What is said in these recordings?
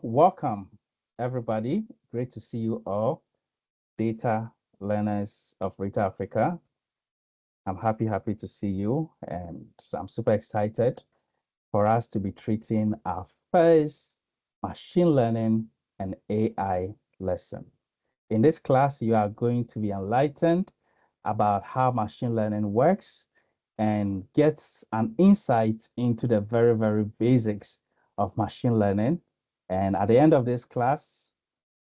Welcome, everybody. Great to see you all, data learners of Rita Africa. I'm happy to see you, and I'm super excited for us to be treating our first machine learning and AI lesson. In this class, you are going to be enlightened about how machine learning works and get an insight into the very basics of machine learning. And at the end of this class,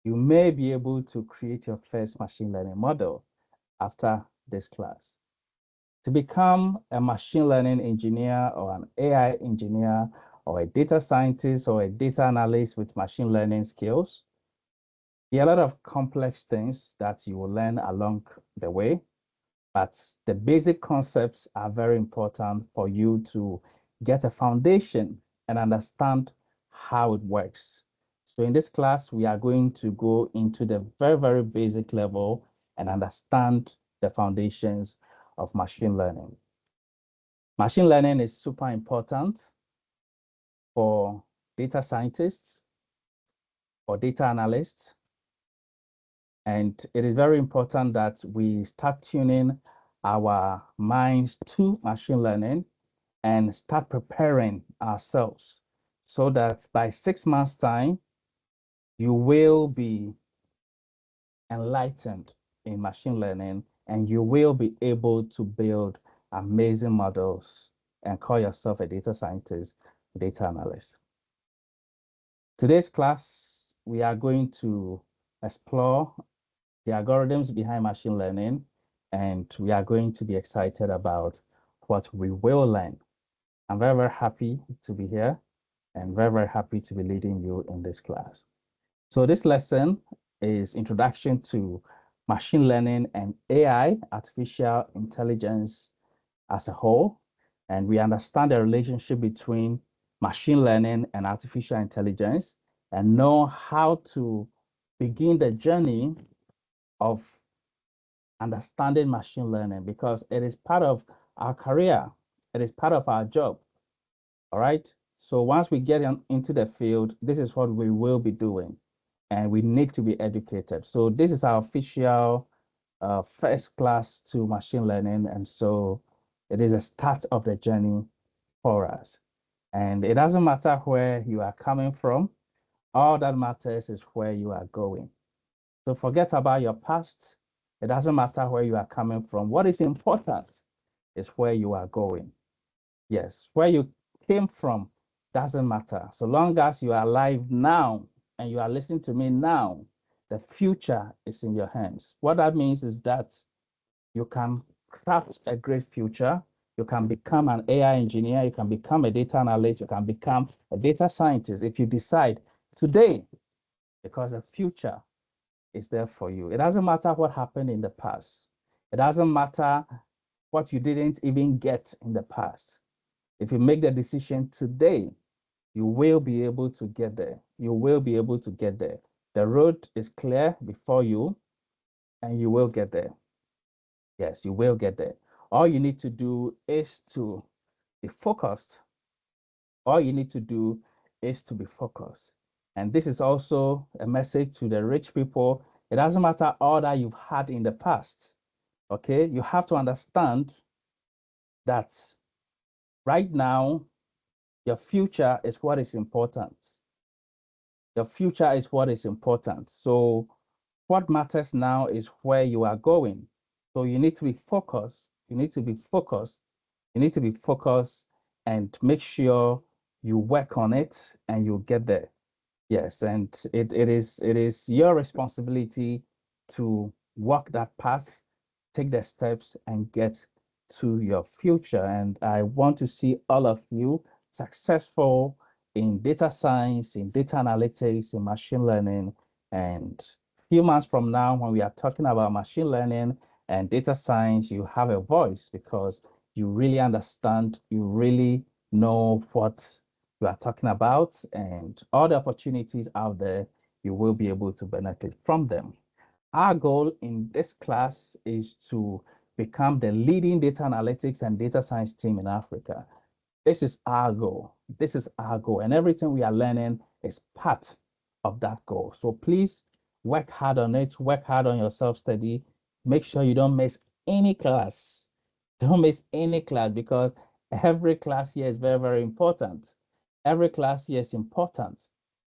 you may be able to create your first machine learning model after this class. To become a machine learning engineer or an AI engineer or a data scientist or a data analyst with machine learning skills, there are a lot of complex things that you will learn along the way, but the basic concepts are very important for you to get a foundation and understand how it works. So in this class, we are going to go into the very basic level and understand the foundations of machine learning. Machine learning is super important for data scientists or data analysts. And it is very important that we start tuning our minds to machine learning and start preparing ourselves so that by 6 months' time, you will be enlightened in machine learning and you will be able to build amazing models and call yourself a data scientist, data analyst. Today's class, we are going to explore the algorithms behind machine learning, and we are going to be excited about what we will learn. I'm very happy to be here and very happy to be leading you in this class. So this lesson is Introduction to Machine Learning and AI, Artificial Intelligence as a whole. And we understand the relationship between machine learning and artificial intelligence and know how to begin the journey of understanding machine learning because it is part of our career. It is part of our job. All right. So once we get into the field, this is what we will be doing. And we need to be educated. So this is our official first class to machine learning. And so it is a start of the journey for us. And it doesn't matter where you are coming from. All that matters is where you are going. So forget about your past. It doesn't matter where you are coming from. What is important is where you are going. Yes, where you came from doesn't matter. So long as you are alive now and you are listening to me now, the future is in your hands. What that means is that you can craft a great future. You can become an AI engineer. You can become a data analyst. You can become a data scientist if you decide today, because the future is there for you. It doesn't matter what happened in the past. It doesn't matter what you didn't even get in the past. If you make the decision today, you will be able to get there. You will be able to get there. The road is clear before you, and you will get there. Yes, you will get there. All you need to do is to be focused. All you need to do is to be focused. And this is also a message to the rich people. It doesn't matter all that you've had in the past. Okay, you have to understand that right now, your future is what is important. Your future is what is important. So what matters now is where you are going. So you need to be focused. You need to be focused. You need to be focused and make sure you work on it and you get there. Yes, and it is your responsibility to walk that path, take the steps, and get to your future. And I want to see all of you successful in data science, in data analytics, in machine learning. And few months from now, when we are talking about machine learning and data science, you have a voice because you really understand, you really know what you are talking about, and all the opportunities out there, you will be able to benefit from them. Our goal in this class is to become the leading data analytics and data science team in Africa. This is our goal. This is our goal. And everything we are learning is part of that goal. So please work hard on it, work hard on your self-study. Make sure you don't miss any class. Don't miss any class because every class here is very, very important. Every class here is important.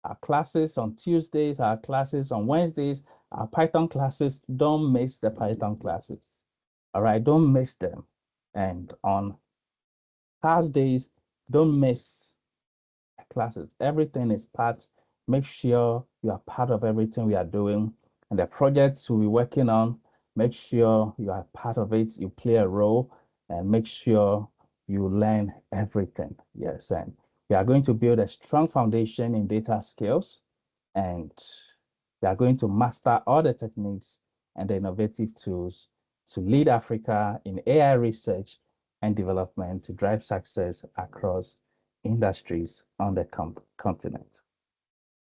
Our classes on Tuesdays, our classes on Wednesdays, our Python classes, don't miss the Python classes. All right, don't miss them. And on Thursdays, don't miss classes. Everything is part. Make sure you are part of everything we are doing. And the projects we'll be working on, make sure you are part of it, you play a role, and make sure you learn everything. Yes, and we are going to build a strong foundation in data skills, and we are going to master all the techniques and the innovative tools to lead Africa in AI research and development to drive success across industries on the continent.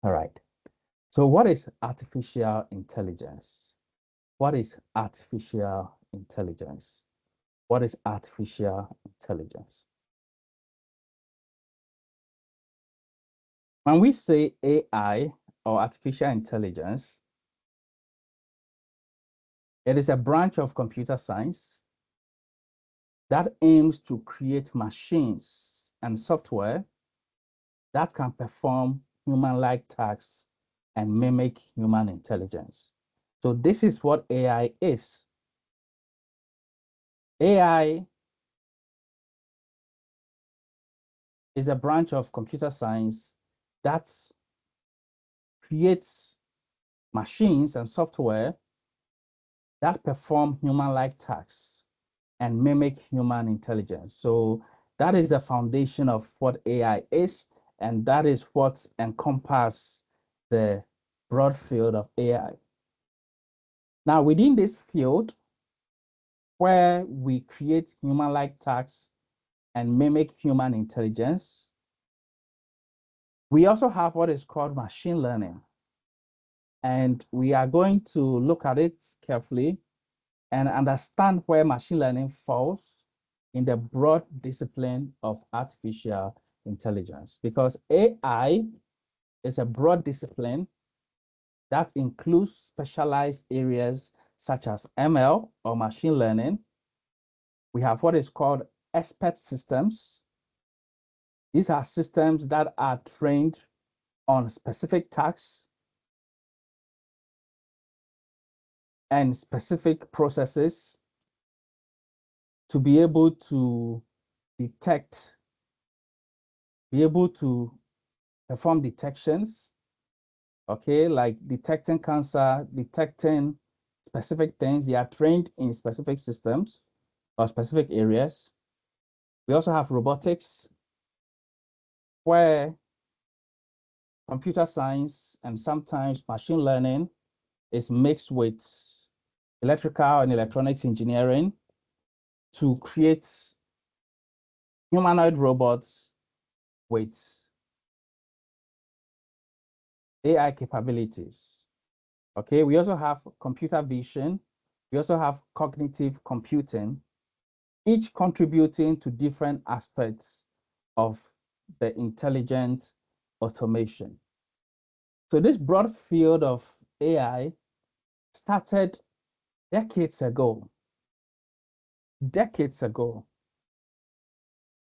All right. So what is artificial intelligence? What is artificial intelligence? What is artificial intelligence? When we say AI or artificial intelligence, it is a branch of computer science that aims to create machines and software that can perform human-like tasks and mimic human intelligence. So this is what AI is. AI is a branch of computer science that creates machines and software that perform human-like tasks and mimic human intelligence. So that is the foundation of what AI is, and that is what encompasses the broad field of AI. Now, within this field, where we create human-like tasks and mimic human intelligence, we also have what is called machine learning. And we are going to look at it carefully and understand where machine learning falls in the broad discipline of artificial intelligence. Because AI is a broad discipline that includes specialized areas such as ML or machine learning. We have what is called expert systems. These are systems that are trained on specific tasks and specific processes to be able to detect, be able to perform detections, okay, like detecting cancer, detecting specific things. They are trained in specific systems or specific areas. We also have robotics, where computer science and sometimes machine learning is mixed with electrical and electronics engineering to create humanoid robots with AI capabilities. Okay, we also have computer vision. We also have cognitive computing, each contributing to different aspects of the intelligent automation. So this broad field of AI started decades ago. Decades ago.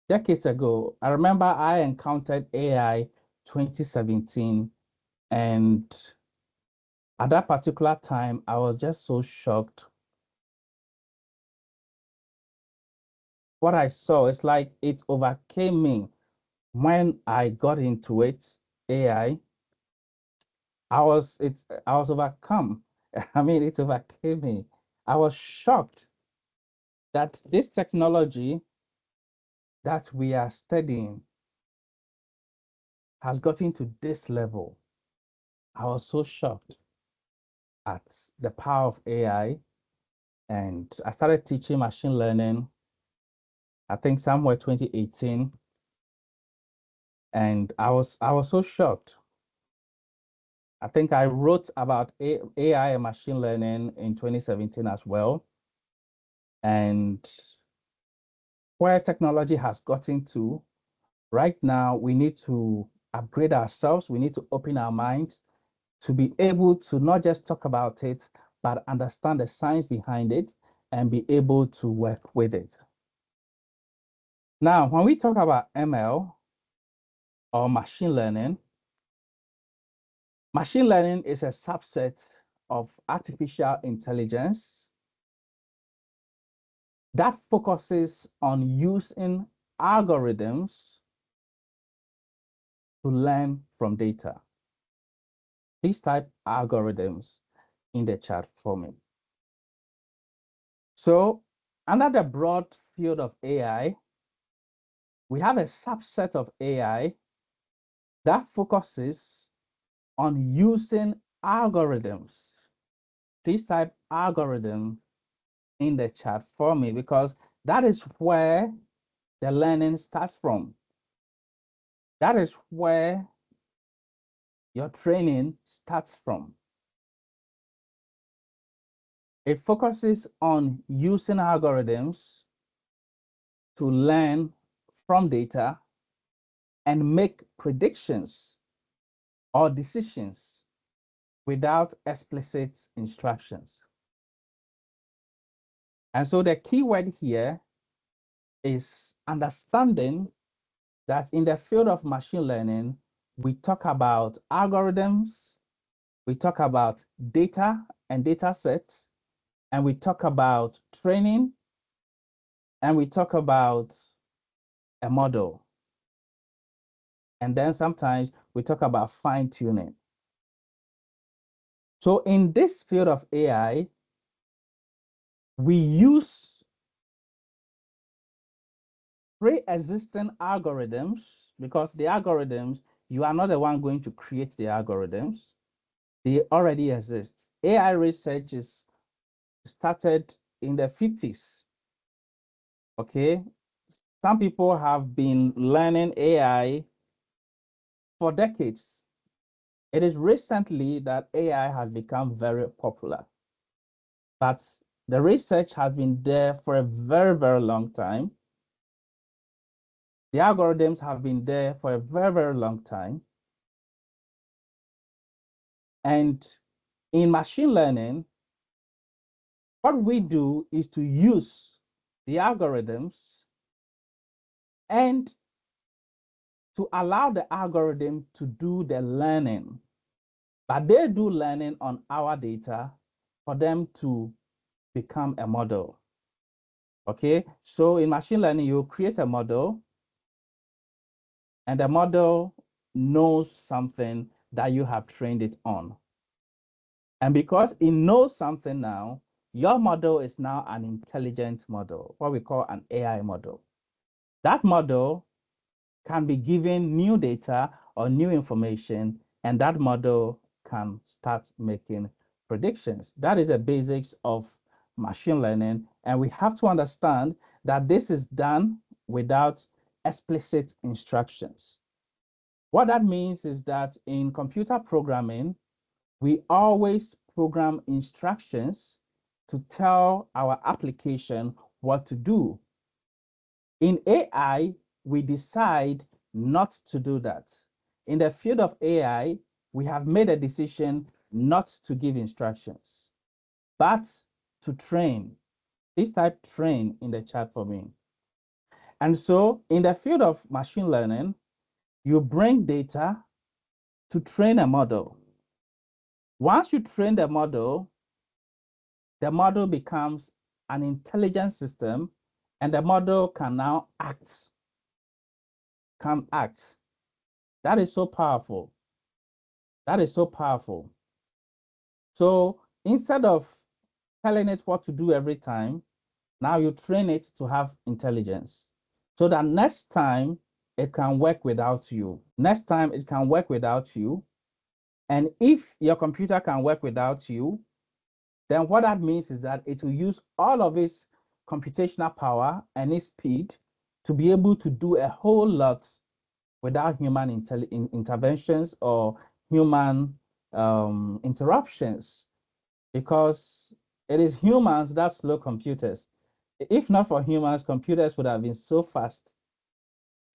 Decades ago. I remember I encountered AI 2017, and at that particular time, I was just so shocked. What I saw, it's like it overcame me when I got into it, AI. I was overcome. I mean, it overcame me. I was shocked that this technology that we are studying has gotten to this level. I was so shocked at the power of AI, and I started teaching machine learning, I think somewhere 2018, and I was so shocked. I think I wrote about AI and machine learning in 2017 as well. And where technology has gotten to right now, we need to upgrade ourselves. We need to open our minds to be able to not just talk about it, but understand the science behind it and be able to work with it. Now, when we talk about ML or machine learning is a subset of artificial intelligence that focuses on using algorithms to learn from data. Please type algorithms in the chat for me. So, under the broad field of AI, we have a subset of AI that focuses on using algorithms. Please type algorithm in the chat for me, because that is where the learning starts from. That is where your training starts from. It focuses on using algorithms to learn from data and make predictions or decisions without explicit instructions. And so the key word here is understanding that in the field of machine learning, we talk about algorithms, we talk about data and data sets, and we talk about training, and we talk about a model. And then sometimes we talk about fine-tuning. So in this field of AI, we use pre-existing algorithms, because the algorithms, you are not the one going to create the algorithms. They already exist. AI research is started in the 50s. Okay. Some people have been learning AI for decades. It is recently that AI has become very popular. But the research has been there for a very, very long time. The algorithms have been there for a very, very long time. And in machine learning, what we do is to use the algorithms and to allow the algorithm to do the learning. But they do learning on our data for them to become a model. Okay, so in machine learning, you create a model, and the model knows something that you have trained it on. And because it knows something now, your model is now an intelligent model, what we call an AI model. That model can be given new data or new information, and that model can start making predictions. That is the basics of machine learning. And we have to understand that this is done without explicit instructions. What that means is that in computer programming, we always program instructions to tell our application what to do. In AI, we decide not to do that. In the field of AI, we have made a decision not to give instructions, but to train. Please type train in the chat for me. And so in the field of machine learning, you bring data to train a model. Once you train the model becomes an intelligent system, and the model can now act. That is so powerful. That is so powerful. So instead of telling it what to do every time, now you train it to have intelligence, so that next time it can work without you. Next time it can work without you. And if your computer can work without you, then what that means is that it will use all of its computational power and its speed to be able to do a whole lot without human interventions or human interruptions, because it is humans that slow computers. If not for humans, computers would have been so fast.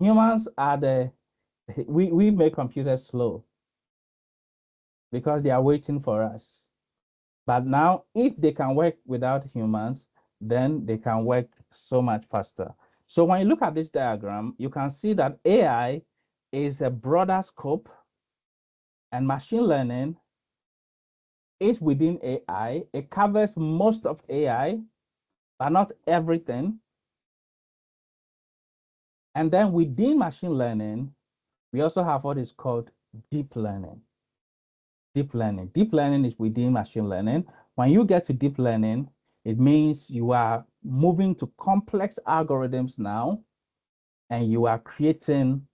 Humans are we make computers slow. because they are waiting for us. But now, if they can work without humans, then they can work so much faster. So when you look at this diagram, you can see that AI is a broader scope and machine learning is within AI. It covers most of AI, but not everything. And then within machine learning, we also have what is called deep learning. Deep learning. Deep learning is within machine learning. When you get to deep learning, it means you are moving to complex algorithms now, and you are creating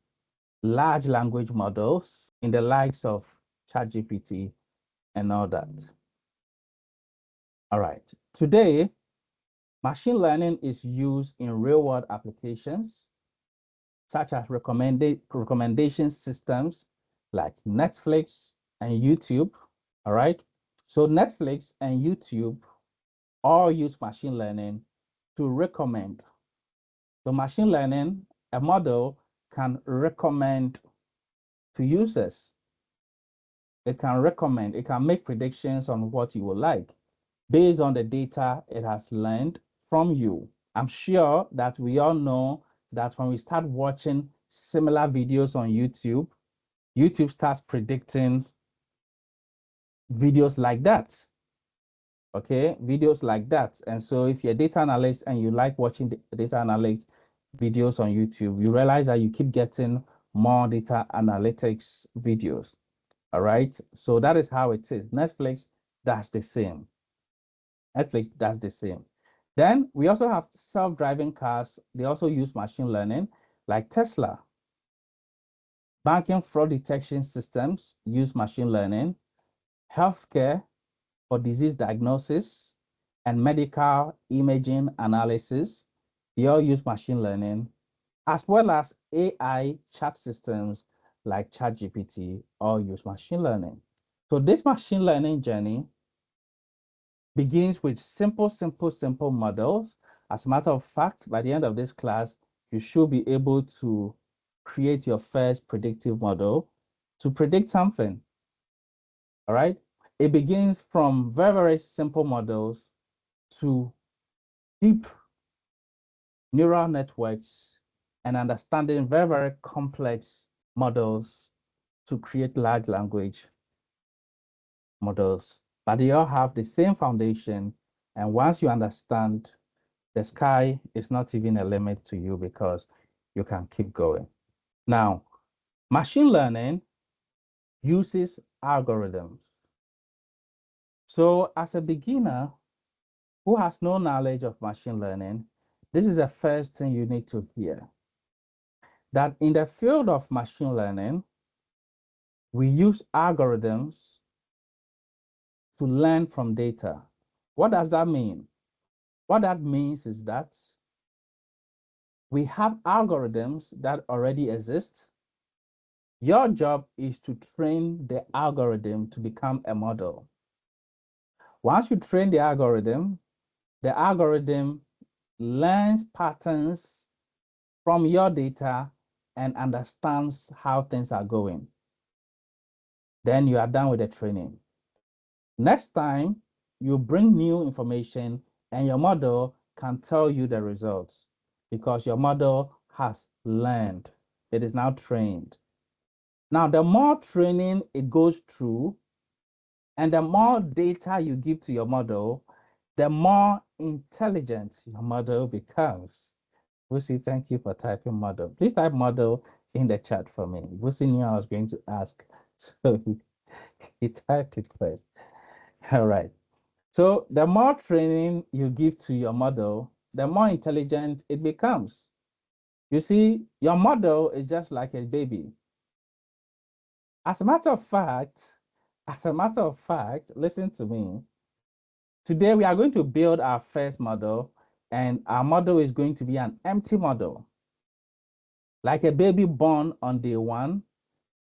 large language models in the likes of ChatGPT and all that. All right. Today, machine learning is used in real-world applications, such as recommendation systems like Netflix and YouTube. All right. So Netflix and YouTube all use machine learning to recommend. So machine learning, a model can recommend to users. It can recommend, it can make predictions on what you will like based on the data it has learned from you. I'm sure that we all know that when we start watching similar videos on YouTube, YouTube starts predicting videos like that. Okay, videos like that. And so if you're a data analyst and you like watching the data analyst videos on YouTube, you realize that you keep getting more data analytics videos. All right. So that is how it is. Netflix does the same. Netflix does the same. Then we also have self-driving cars. They also use machine learning, like Tesla. Banking fraud detection systems use machine learning. Healthcare for disease diagnosis and medical imaging analysis, they all use machine learning, as well as AI chat systems like ChatGPT all use machine learning. So this machine learning journey begins with simple models. As a matter of fact, by the end of this class, you should be able to create your first predictive model to predict something. All right. It begins from very simple models to deep neural networks and understanding very complex models to create large language models. But they all have the same foundation. And once you understand, the sky is not even a limit to you because you can keep going. Now, machine learning uses algorithms. So as a beginner who has no knowledge of machine learning, this is the first thing you need to hear. That in the field of machine learning, we use algorithms to learn from data. What does that mean? What that means is that we have algorithms that already exist. Your job is to train the algorithm to become a model. Once you train the algorithm learns patterns from your data and understands how things are going. Then you are done with the training. Next time, you bring new information and your model can tell you the results because your model has learned. It is now trained. Now, the more training it goes through and the more data you give to your model, the more intelligent your model becomes. Lucy, thank you for typing model. Please type model in the chat for me. Lucy knew I was going to ask, so he typed it first. All right. So the more training you give to your model, the more intelligent it becomes. You see, your model is just like a baby. As a matter of fact, listen to me. Today we are going to build our first model, and our model is going to be an empty model, like a baby born on day one,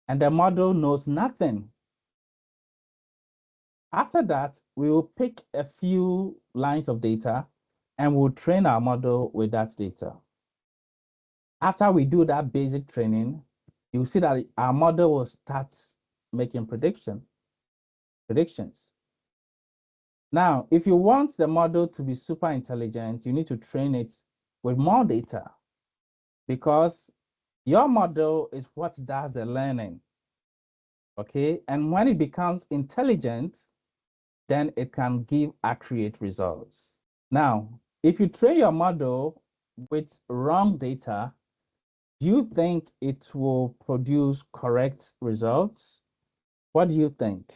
and the model knows nothing. After that, we will pick a few lines of data and we'll train our model with that data. After we do that basic training, you'll see that our model will start making prediction. predictions. Now, if you want the model to be super intelligent, you need to train it with more data, because your model is what does the learning. Okay, and when it becomes intelligent, then it can give accurate results. Now, if you train your model with wrong data, do you think it will produce correct results? What do you think?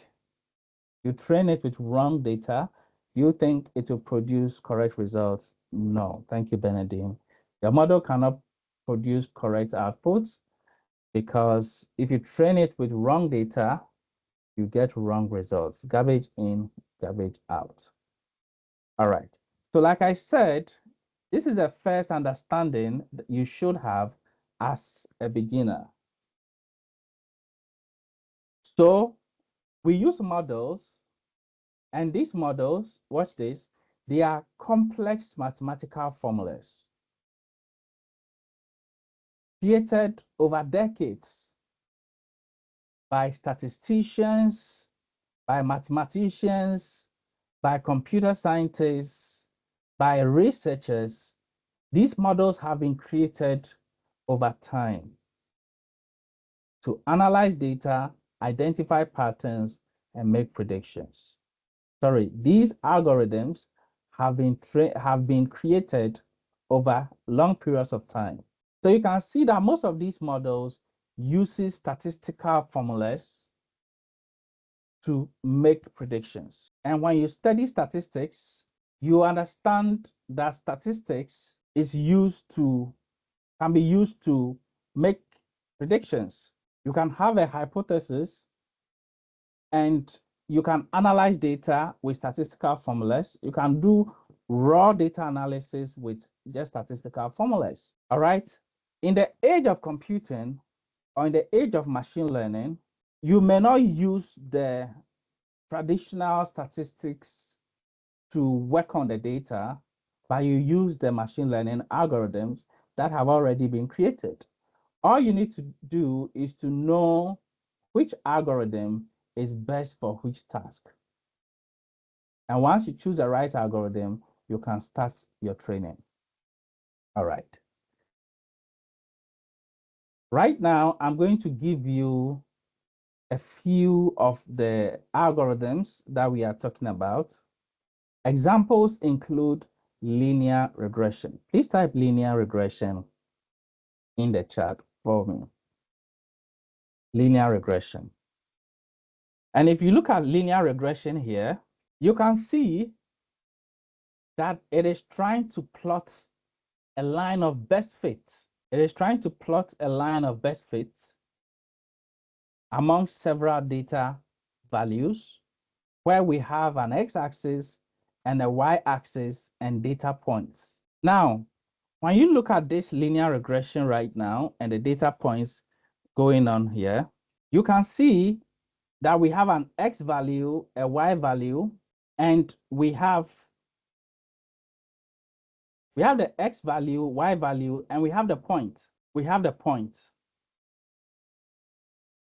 You train it with wrong data, do you think it will produce correct results? No. Thank you, Benedine. Your model cannot produce correct outputs, because if you train it with wrong data, you get wrong results. Garbage in, garbage out. All right. So like I said, this is the first understanding that you should have as a beginner. So we use models, and these models, watch this, they are complex mathematical formulas created over decades by statisticians, by mathematicians, by computer scientists, by researchers. These models have been created over time to analyze data, identify patterns, and make predictions. Sorry, these algorithms have been created over long periods of time. So you can see that most of these models uses statistical formulas to make predictions. And when you study statistics, you understand that statistics can be used to make predictions. You can have a hypothesis and you can analyze data with statistical formulas. You can do raw data analysis with just statistical formulas. All right. In the age of computing, or in the age of machine learning, you may not use the traditional statistics to work on the data, but you use the machine learning algorithms that have already been created. All you need to do is to know which algorithm is best for which task. And once you choose the right algorithm, you can start your training. All right. Right now, I'm going to give you a few of the algorithms that we are talking about. Examples include linear regression. Please type linear regression in the chat for me. Linear regression. And if you look at linear regression here, you can see that it is trying to plot a line of best fit. It is trying to plot a line of best fit among several data values, where we have an x-axis and a y-axis and data points. Now, when you look at this linear regression right now and the data points going on here, you can see that we have an x value, a y value, and we have the x value, y value, and we have the point. We have the point.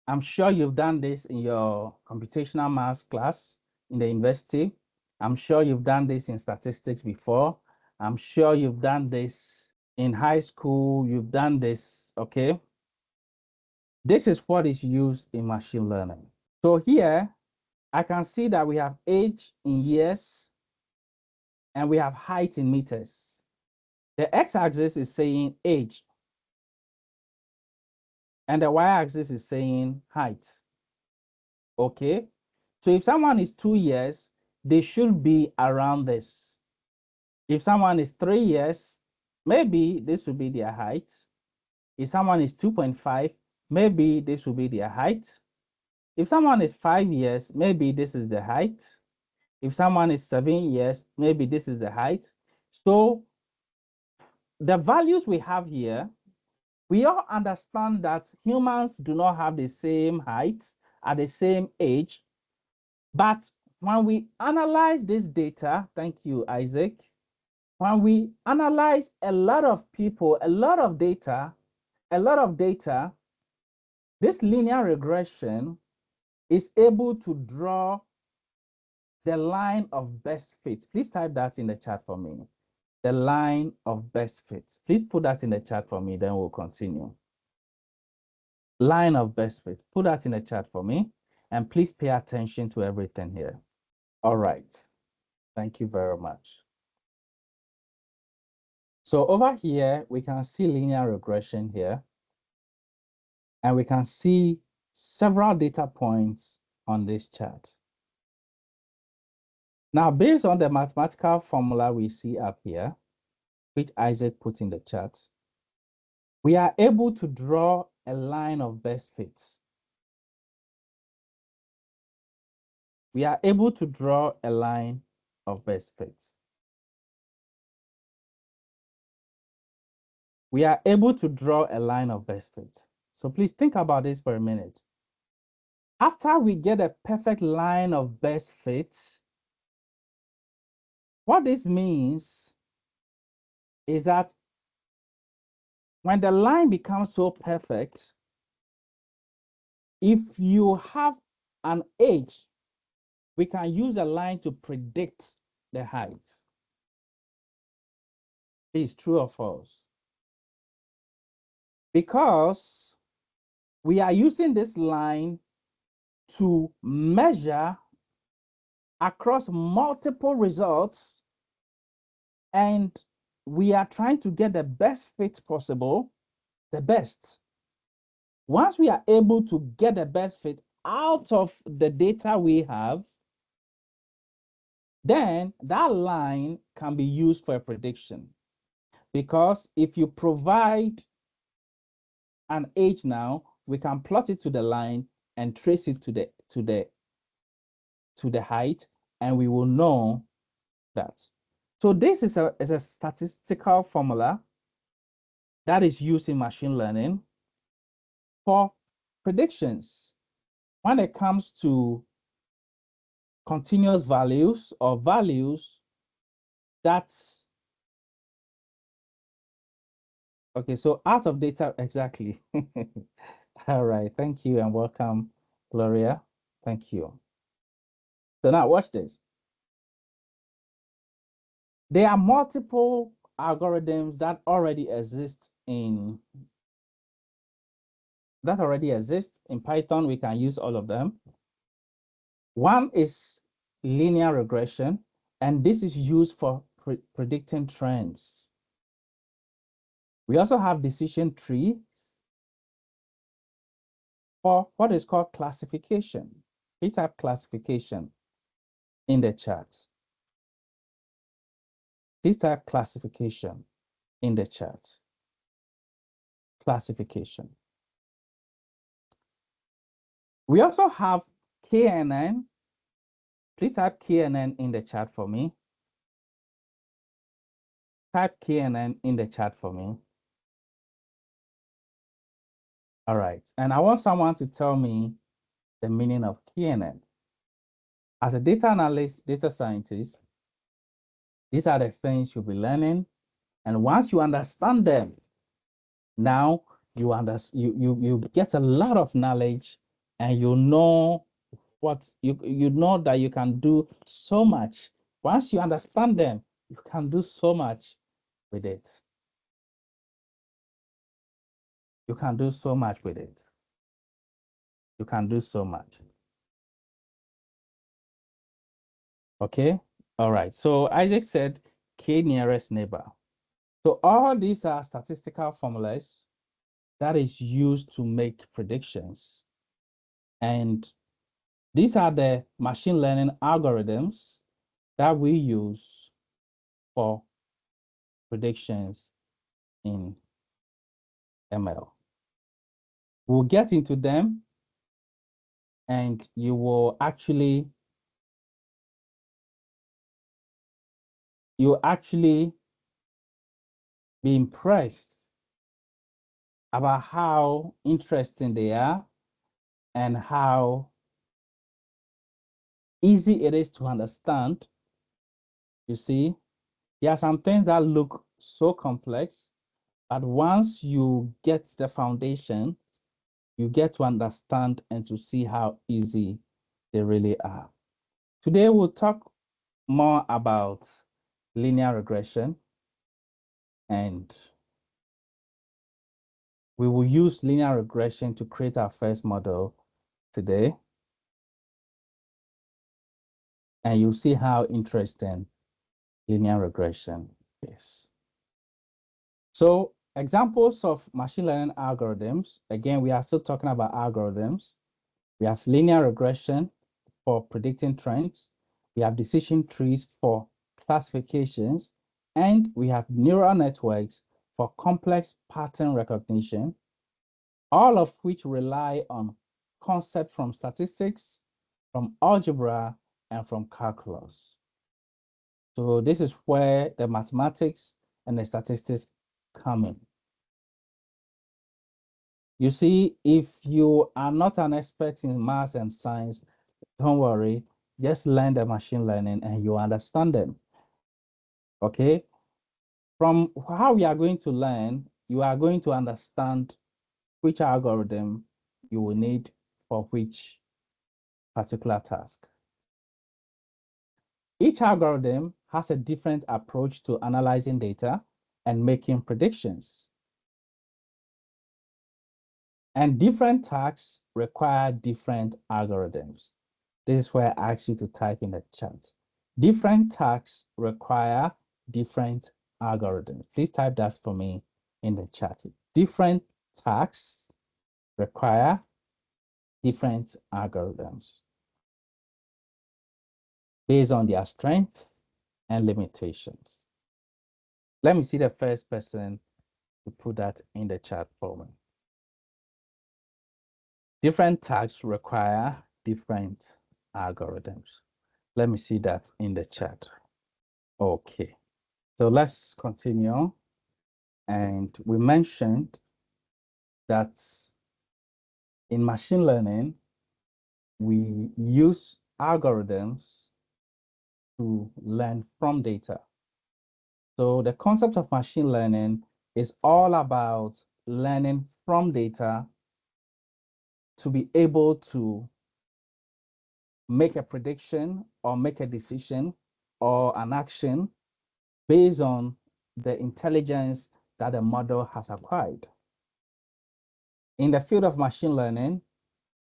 I'm sure you've done this in your computational maths class in the university. I'm sure you've done this in statistics before. I'm sure you've done this in high school. You've done this, okay? This is what is used in machine learning. So here, I can see that we have age in years and we have height in meters. The x-axis is saying age, and the y-axis is saying height. Okay, so if someone is 2 years, they should be around this. If someone is 3 years, maybe this will be their height. If someone is 2.5, maybe this will be their height. If someone is 5 years, maybe this is the height. If someone is 7 years, maybe this is the height. So the values we have here, we all understand that humans do not have the same height at the same age. But when we analyze this data, thank you, Isaac, when we analyze a lot of people, a lot of data, this linear regression is able to draw the line of best fit. Please type that in the chat for me. The line of best fit. Please put that in the chat for me, then we'll continue. Line of best fit. Put that in the chat for me. And please pay attention to everything here. All right. Thank you very much. So over here, we can see linear regression here. And we can see several data points on this chart. Now, based on the mathematical formula we see up here, which Isaac put in the chart, we are able to draw a line of best fits. We are able to draw a line of best fits. We are able to draw a line of best fits. So please think about this for a minute. After we get a perfect line of best fits, what this means is that when the line becomes so perfect, if you have an age, we can use a line to predict the height. Is true or false? Because we are using this line to measure across multiple results, and we are trying to get the best fit possible, the best. Once we are able to get the best fit out of the data we have, then that line can be used for a prediction. Because if you provide an age now, we can plot it to the line and trace it to the height, and we will know that. So this is a statistical formula that is used in machine learning for predictions. When it comes to continuous values or values that, okay, so out of data, exactly. All right, thank you and welcome, Gloria. Thank you. So now watch this. There are multiple algorithms that already exist in Python. We can use all of them. One is linear regression, and this is used for predicting trends. We also have decision tree for what is called classification. Please type classification in the chat. Please type classification in the chat. Classification. We also have KNN. Please type KNN in the chat for me. Type KNN in the chat for me. All right. And I want someone to tell me the meaning of KNN. As a data analyst, data scientist, these are the things you'll be learning. And once you understand them, now you get a lot of knowledge, and you know what you know that you can do so much. Once you understand them, you can do so much with it. You can do so much with it. You can do so much. Okay. All right. So Isaac said K nearest neighbor. So all these are statistical formulas that is used to make predictions. And these are the machine learning algorithms that we use for predictions in ML. We'll get into them, and you will actually be impressed about how interesting they are and how easy it is to understand. You see, there are some things that look so complex, but once you get the foundation, you get to understand and to see how easy they really are. Today we'll talk more about linear regression, and we will use linear regression to create our first model today. And you'll see how interesting linear regression is. So examples of machine learning algorithms, again, we are still talking about algorithms. We have linear regression for predicting trends. We have decision trees for classifications, and we have neural networks for complex pattern recognition, all of which rely on concepts from statistics, from algebra, and from calculus. So this is where the mathematics and the statistics come in. You see, if you are not an expert in math and science, don't worry, just learn the machine learning and you understand them. Okay? From how we are going to learn, you are going to understand which algorithm you will need for which particular task. Each algorithm has a different approach to analyzing data and making predictions. And different tasks require different algorithms. This is where I ask you to type in the chat. Different tasks require different algorithms. Please type that for me in the chat. Different tasks require different algorithms based on their strengths and limitations. Let me see the first person to put that in the chat for me. Different tasks require different algorithms. Let me see that in the chat. Okay, so let's continue. And we mentioned that in machine learning, we use algorithms to learn from data. So the concept of machine learning is all about learning from data to be able to make a prediction or make a decision or an action based on the intelligence that the model has acquired. In the field of machine learning,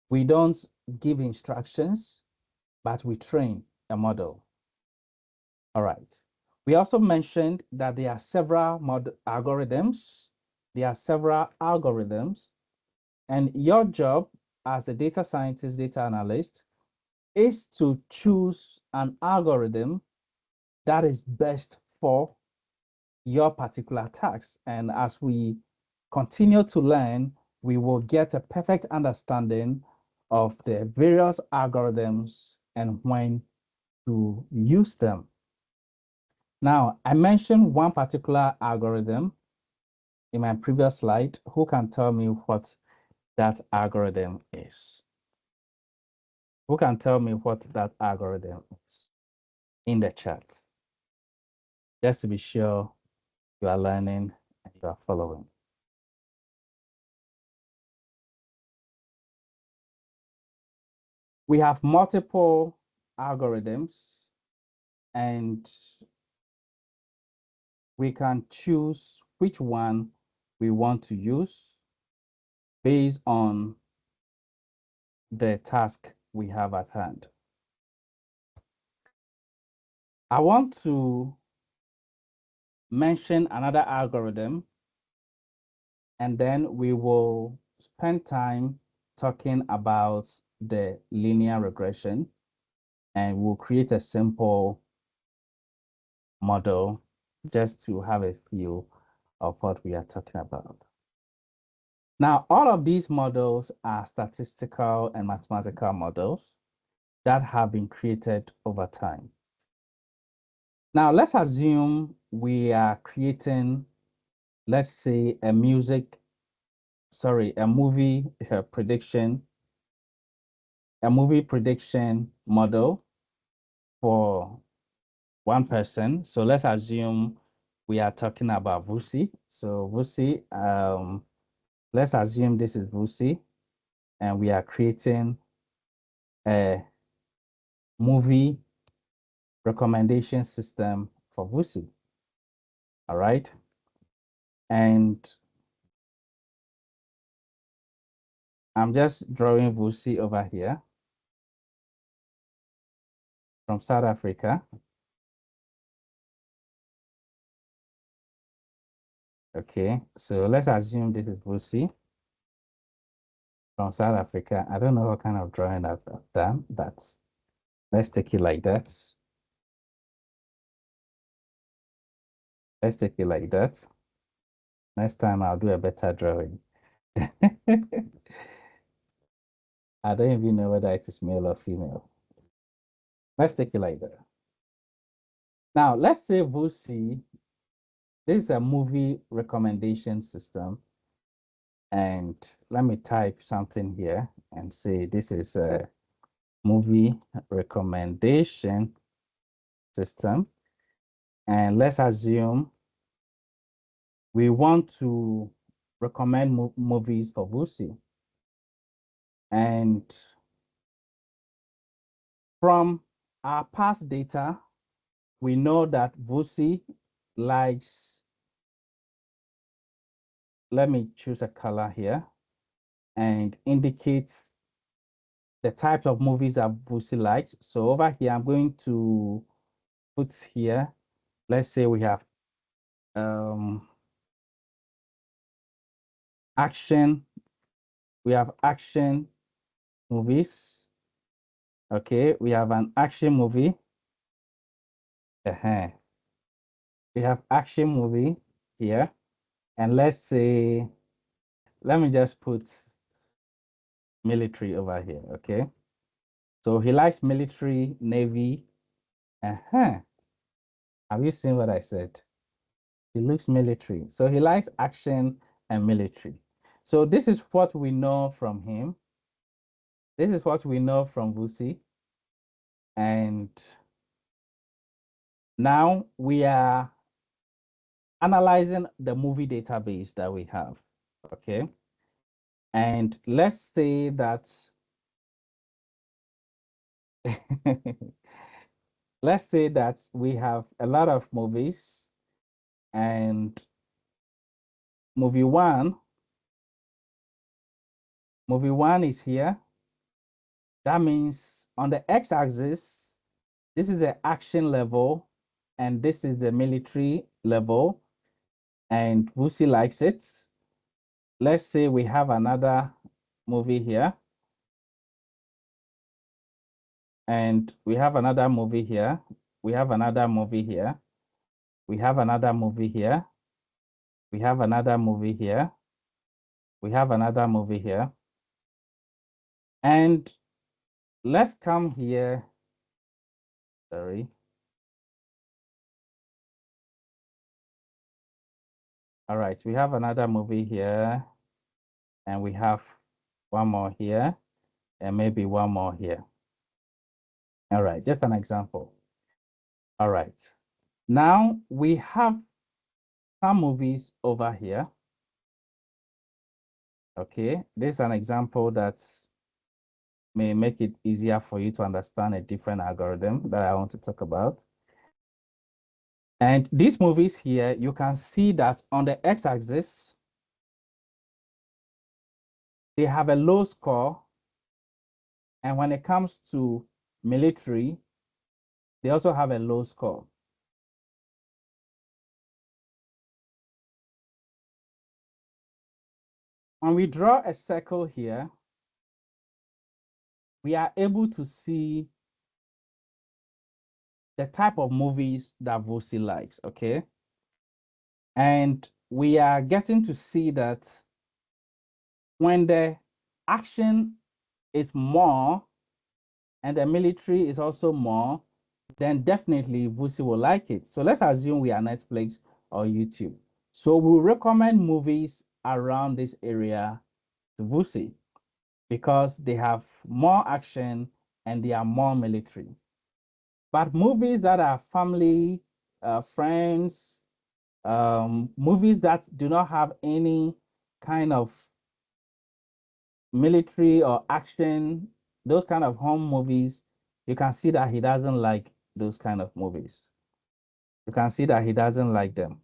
we don't give instructions, but we train a model. All right. We also mentioned that there are several algorithms. There are several algorithms, and your job as a data scientist, data analyst, is to choose an algorithm that is best for your particular task. And as we continue to learn, we will get a perfect understanding of the various algorithms and when to use them. Now, I mentioned one particular algorithm in my previous slide. Who can tell me what that algorithm is? Who can tell me what that algorithm is in the chat? Just to be sure you are learning and you are following. We have multiple algorithms, and we can choose which one we want to use based on the task we have at hand. I want to mention another algorithm, and then we will spend time talking about the linear regression, and we'll create a simple model just to have a feel of what we are talking about. Now, all of these models are statistical and mathematical models that have been created over time. Now, let's assume we are creating, let's say, a movie prediction, model for one person. So let's assume we are talking about Vusi. So Vusi, let's assume this is Vusi, and we are creating a movie recommendation system for Vusi. All right. And I'm just drawing Vusi over here from South Africa. Okay, so let's assume this is Vusi from South Africa. I don't know what kind of drawing I've done, but let's take it like that. Let's take it like that. Next time I'll do a better drawing. I don't even know whether it is male or female. Let's take it like that. Now, let's say Vusi, this is a movie recommendation system. And let me type something here and say this is a movie recommendation system. And let's assume we want to recommend movies for Vusi. And from our past data, we know that Vusi likes, let me choose a color here and indicates the types of movies that Vusi likes. So over here, I'm going to put here, let's say we have action. We have action movies. Okay, we have an action movie. We have action movie here. And let's say, let me just put military over here. Okay. So he likes military, navy. Have you seen what I said? He looks military. So he likes action and military. So this is what we know from him. This is what we know from Vusi. And now we are analyzing the movie database that we have. Okay. And let's say that let's say that we have a lot of movies and movie one is here. That means on the x-axis, this is the action level and this is the military level, and Vusi likes it. Let's say we have another movie here and we have another movie here. We have another movie here. We have another movie here. We have another movie here. We have another movie here. And let's come here. Sorry. All right, we have another movie here. And we have one more here. And maybe one more here. All right, just an example. All right. Now we have some movies over here. Okay, this is an example that may make it easier for you to understand a different algorithm that I want to talk about. And these movies here, you can see that on the x-axis, they have a low score. And when it comes to military, they also have a low score. When we draw a circle here, we are able to see the type of movies that Vusi likes, okay? And we are getting to see that when the action is more and the military is also more, then definitely Vusi will like it. So let's assume we are Netflix or YouTube. So we'll recommend movies around this area to Vusi because they have more action and they are more military. But movies that are family, friends, movies that do not have any kind of military or action, those kind of home movies, you can see that he doesn't like those kind of movies. You can see that he doesn't like them.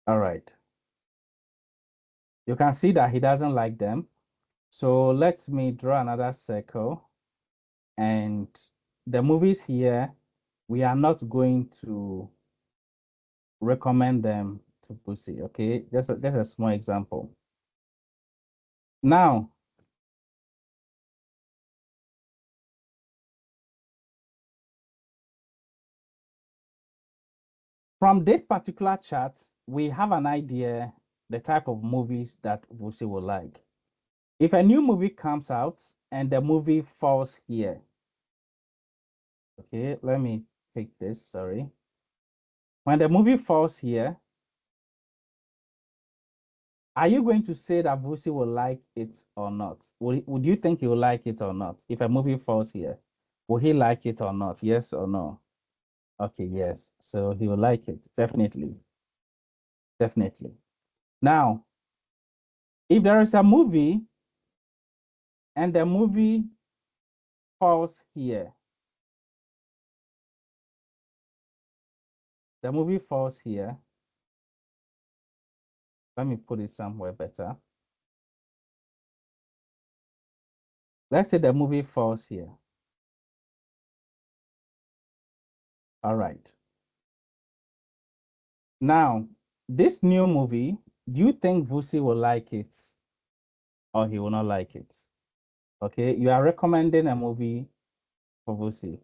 All right. You can see that he doesn't like them. So let me draw another circle. And the movies here, we are not going to recommend them to Pussy, okay? Just a small example. Now, from this particular chart, we have an idea the type of movies that Vusi will like. If a new movie comes out and the movie falls here, okay, let me take this, sorry. When the movie falls here, are you going to say that Vusi will like it or not? Would you think he will like it or not? If a movie falls here, will he like it or not? Yes or no? Okay, yes. So he will like it, definitely. Definitely. Now, if there is a movie and the movie falls here, the movie falls here. Let me put it somewhere better. Let's say the movie falls here. All right. Now, this new movie, do you think Vusi will like it or he will not like it? Okay, you are recommending a movie for Vusi.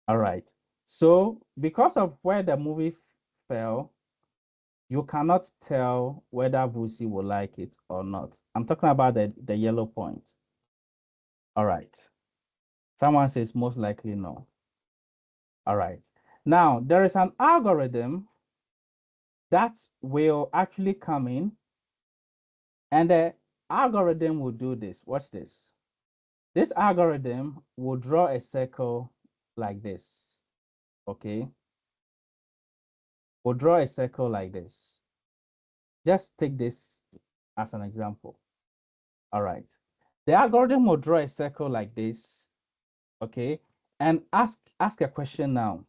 All right. So, because of where the movie fell, you cannot tell whether Vusi will like it or not. I'm talking about the yellow point. All right. Someone says most likely no. All right. Now, there is an algorithm that will actually come in, and the algorithm will do this. Watch this. This algorithm will draw a circle like this. Okay. We'll draw a circle like this. Just take this as an example. All right. The algorithm will draw a circle like this. Okay. And ask a question now.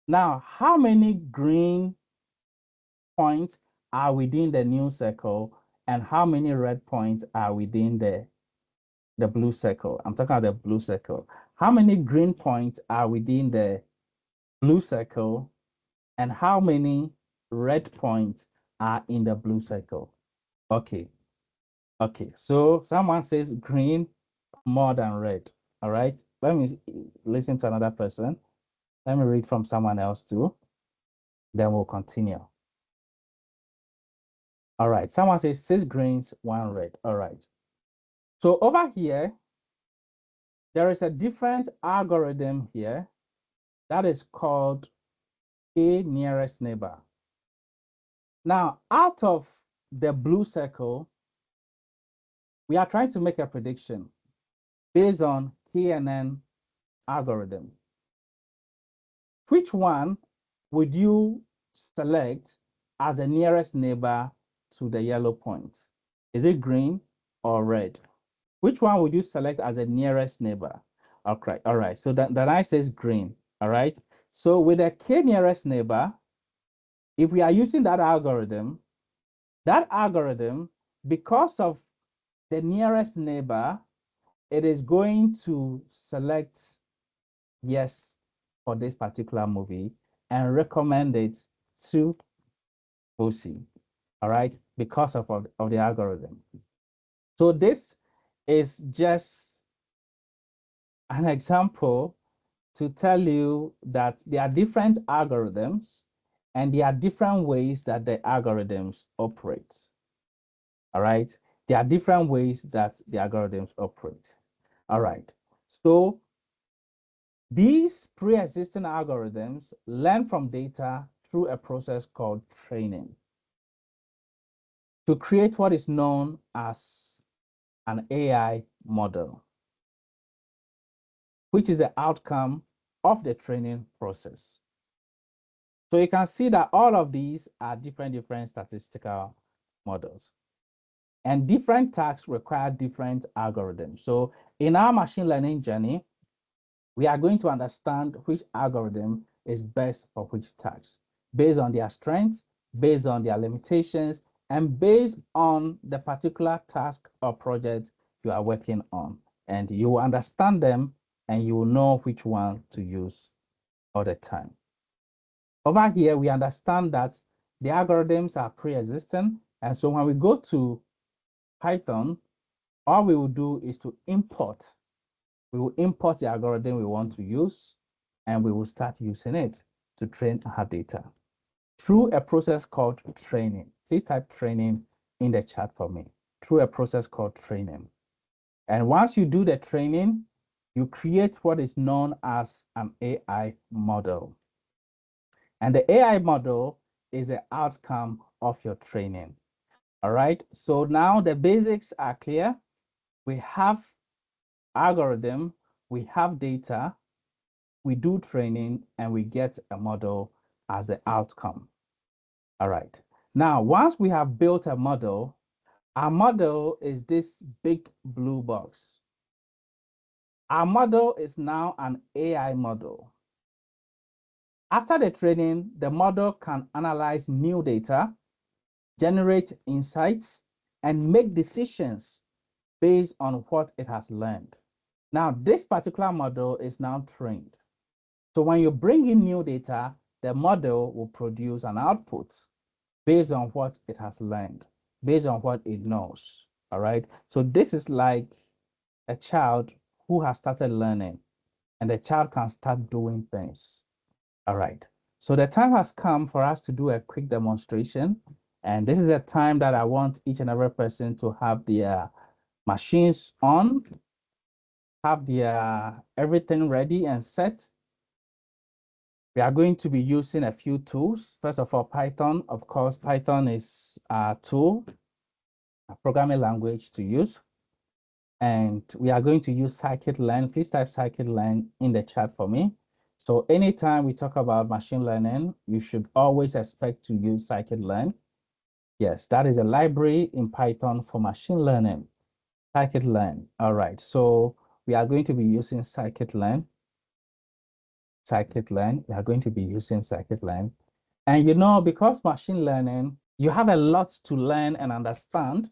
Now, how many green points are within the new circle and how many red points are within the blue circle? I'm talking about the blue circle. How many green points are within the blue circle and how many red points are in the blue circle? Okay. Okay. So someone says green more than red. All right. Let me listen to another person. Let me read from someone else too. Then we'll continue. All right. Someone says 6 greens, 1 red. All right. So over here, there is a different algorithm here that is called a nearest neighbor. Now, out of the blue circle, we are trying to make a prediction based on KNN algorithm. Which one would you select as the nearest neighbor to the yellow point? Is it green or red? Which one would you select as the nearest neighbor? Okay, all right. So that I says green. All right. So with the K nearest neighbor, if we are using that algorithm, because of the nearest neighbor, it is going to select yes for this particular movie and recommend it to Vusi. All right, because of the algorithm. So this is just an example to tell you that there are different algorithms and there are different ways that the algorithms operate. All right. There are different ways that the algorithms operate. All right. So these pre-existing algorithms learn from data through a process called training to create what is known as an AI model, which is the outcome of the training process. So you can see that all of these are different statistical models. And different tasks require different algorithms. So in our machine learning journey, we are going to understand which algorithm is best for which task, based on their strengths, based on their limitations, and based on the particular task or project you are working on. And you will understand them and you will know which one to use all the time. Over here, we understand that the algorithms are pre-existing. And so when we go to Python, all we will do is to import. We will import the algorithm we want to use, and we will start using it to train our data through a process called training. Please type training in the chat for me. Through a process called training. And once you do the training, you create what is known as an AI model. And the AI model is the outcome of your training. All right. So now the basics are clear. We have algorithm, we have data, we do training, and we get a model as the outcome. All right. Now, once we have built a model, our model is this big blue box. Our model is now an AI model. After the training, the model can analyze new data, generate insights, and make decisions based on what it has learned. Now, this particular model is now trained. So when you bring in new data, the model will produce an output based on what it has learned, based on what it knows. All right. So this is like a child who has started learning, and the child can start doing things. All right. So the time has come for us to do a quick demonstration. And this is the time that I want each and every person to have their machines on, have their everything ready and set. We are going to be using a few tools. First of all, Python. Of course, Python is a tool, a programming language to use. And we are going to use scikit-learn. Please type scikit-learn in the chat for me. So anytime we talk about machine learning, you should always expect to use scikit-learn. Yes, that is a library in Python for machine learning. Scikit-learn. All right. So we are going to be using scikit-learn. Scikit-learn. We are going to be using scikit-learn. And because machine learning, you have a lot to learn and understand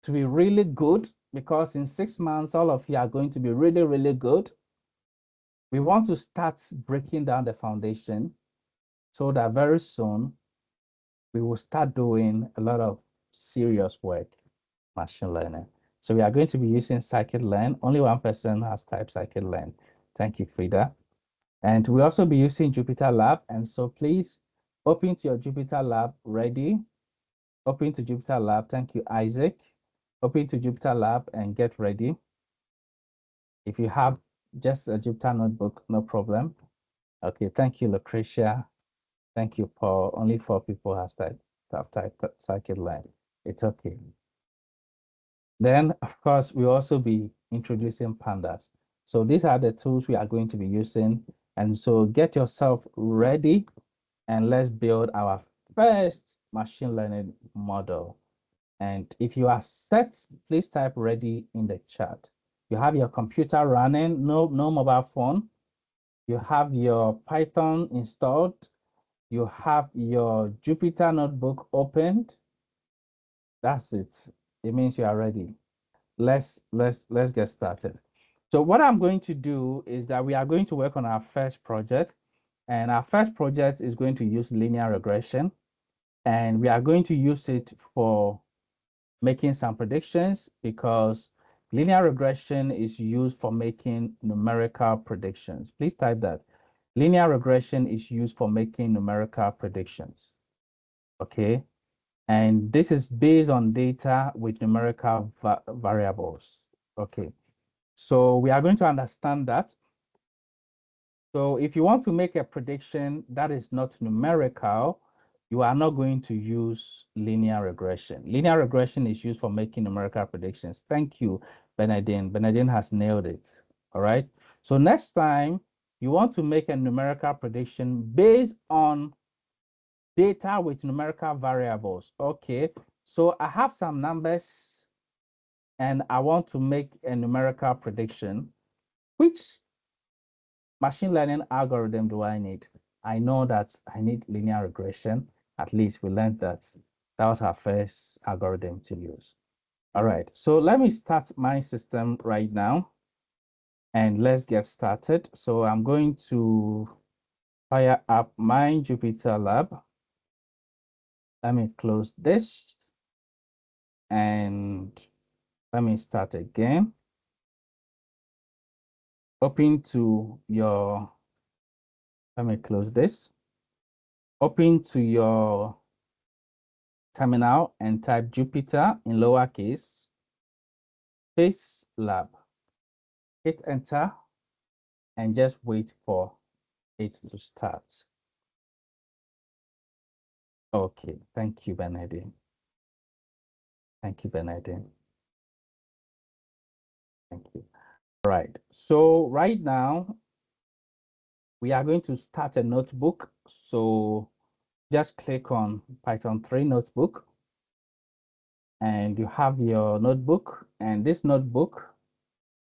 to be really good, because in 6 months, all of you are going to be really, really good. We want to start breaking down the foundation so that very soon we will start doing a lot of serious work, machine learning. So we are going to be using scikit-learn. Only one person has typed scikit-learn. Thank you, Frida. And we'll also be using Jupyter Lab. And so please open to your Jupyter Lab ready. Open to Jupyter Lab. Thank you, Isaac. Open to Jupyter Lab and get ready. If you have just a Jupyter notebook, no problem. Okay, thank you, Lucretia. Thank you, Paul. Only 4 people have typed scikit-learn. It's okay. Then, of course, we'll also be introducing pandas. So these are the tools we are going to be using. And so get yourself ready and let's build our first machine learning model. And if you are set, please type ready in the chat. You have your computer running, no mobile phone. You have your Python installed. You have your Jupyter notebook opened. That's it. It means you are ready. Let's get started. So what I'm going to do is that we are going to work on our first project, and our first project is going to use linear regression, and we are going to use it for making some predictions, because linear regression is used for making numerical predictions. Please type that. Linear regression is used for making numerical predictions. Okay. And this is based on data with numerical variables. Okay. So we are going to understand that. So if you want to make a prediction that is not numerical, you are not going to use linear regression. Linear regression is used for making numerical predictions. Thank you, Benedine. Benedine has nailed it. All right. So next time you want to make a numerical prediction based on data with numerical variables. Okay. So I have some numbers and I want to make a numerical prediction, which machine learning algorithm do I need? I know that I need linear regression. At least we learned that that was our first algorithm to use. All right, so let me start my system right now and let's get started. So I'm going to fire up my Jupyter Lab. Let me close this and let me start again. Open to your, let me close this. Open to your terminal and type Jupyter in lowercase, space lab. Hit enter and just wait for it to start. Okay, thank you, Bernardine. Thank you, Bernardine. Thank you. All right, so right now we are going to start a notebook. So just click on Python 3 notebook and you have your notebook, and this notebook,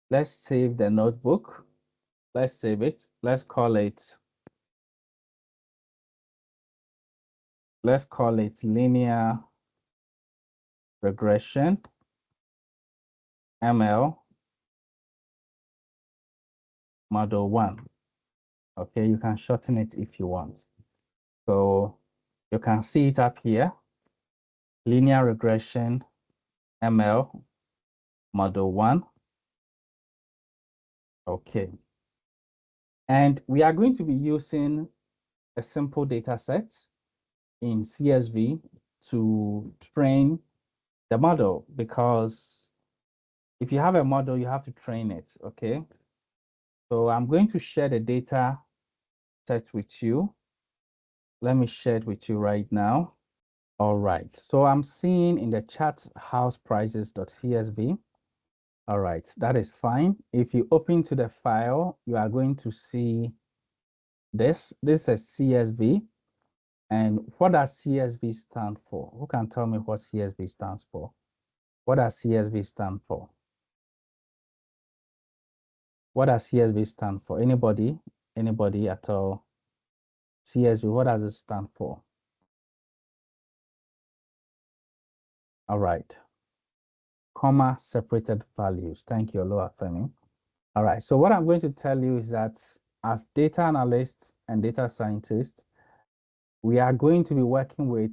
let's save the notebook. Let's save it. Let's call it linear regression ML model 1. Okay, you can shorten it if you want. So you can see it up here, linear regression ML model 1. Okay. And we are going to be using a simple data set in CSV to train the model, because if you have a model, you have to train it, okay? So I'm going to share the data set with you. Let me share it with you right now. All right, so I'm seeing in the chat house prices.csv. All right, that is fine. If you open to the file, you are going to see this. This is CSV. And what does CSV stand for? Who can tell me what CSV stands for? What does CSV stand for? What does CSV stand for? Anybody? Anybody at all? CSV, what does it stand for? All right. Comma separated values. Thank you, Oloa Femi. All right. So what I'm going to tell you is that as data analysts and data scientists, we are going to be working with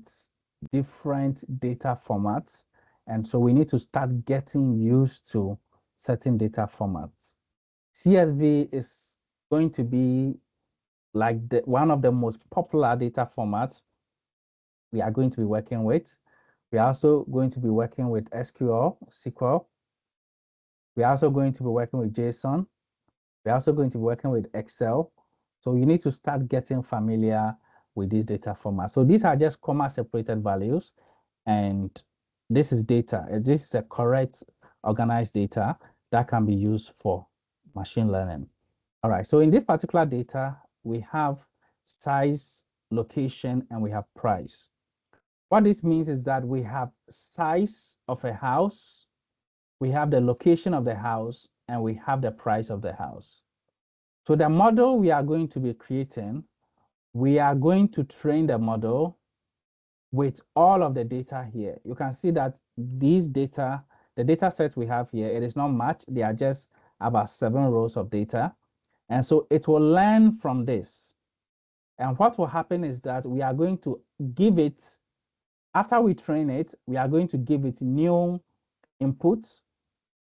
different data formats. And so we need to start getting used to certain data formats. CSV is going to be like one of the most popular data formats we are going to be working with. We are also going to be working with SQL. We are also going to be working with JSON. We're also going to be working with Excel. So you need to start getting familiar with these data formats. So these are just comma separated values, and this is data. This is a correct organized data that can be used for machine learning. All right, so in this particular data, we have size, location, and we have price. What this means is that we have size of a house, we have the location of the house, and we have the price of the house. So the model we are going to be creating, we are going to train the model with all of the data here. You can see that these data, the data sets we have here, it is not much. They are just about 7 rows of data. And so it will learn from this. And what will happen is that we are going to give it, after we train it, we are going to give it new inputs.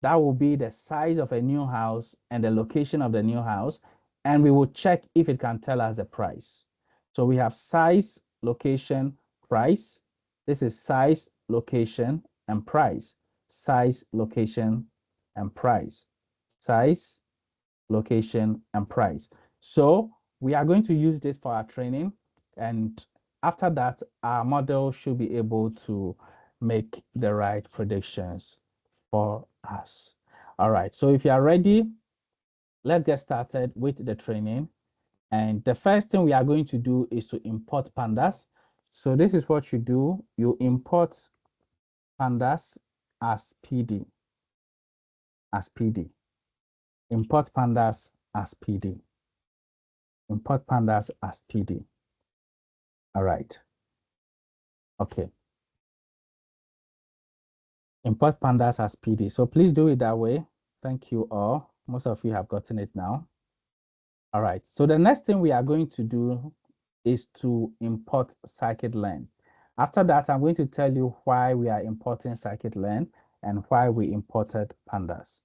That will be the size of a new house and the location of the new house. And we will check if it can tell us the price. So we have size, location, price. This is size, location, and price. Size, location, and price. Size, location, and price. So we are going to use this for our training. And after that, our model should be able to make the right predictions for us. All right, so if you are ready, let's get started with the training. And the first thing we are going to do is to import pandas. So this is what you do. You import pandas as PD. as PD. Import pandas as PD. Import pandas as PD. All right. Okay. Import pandas as PD. So please do it that way. Thank you all. Most of you have gotten it now. All right. So the next thing we are going to do is to import scikit-learn. After that, I'm going to tell you why we are importing scikit-learn and why we imported pandas.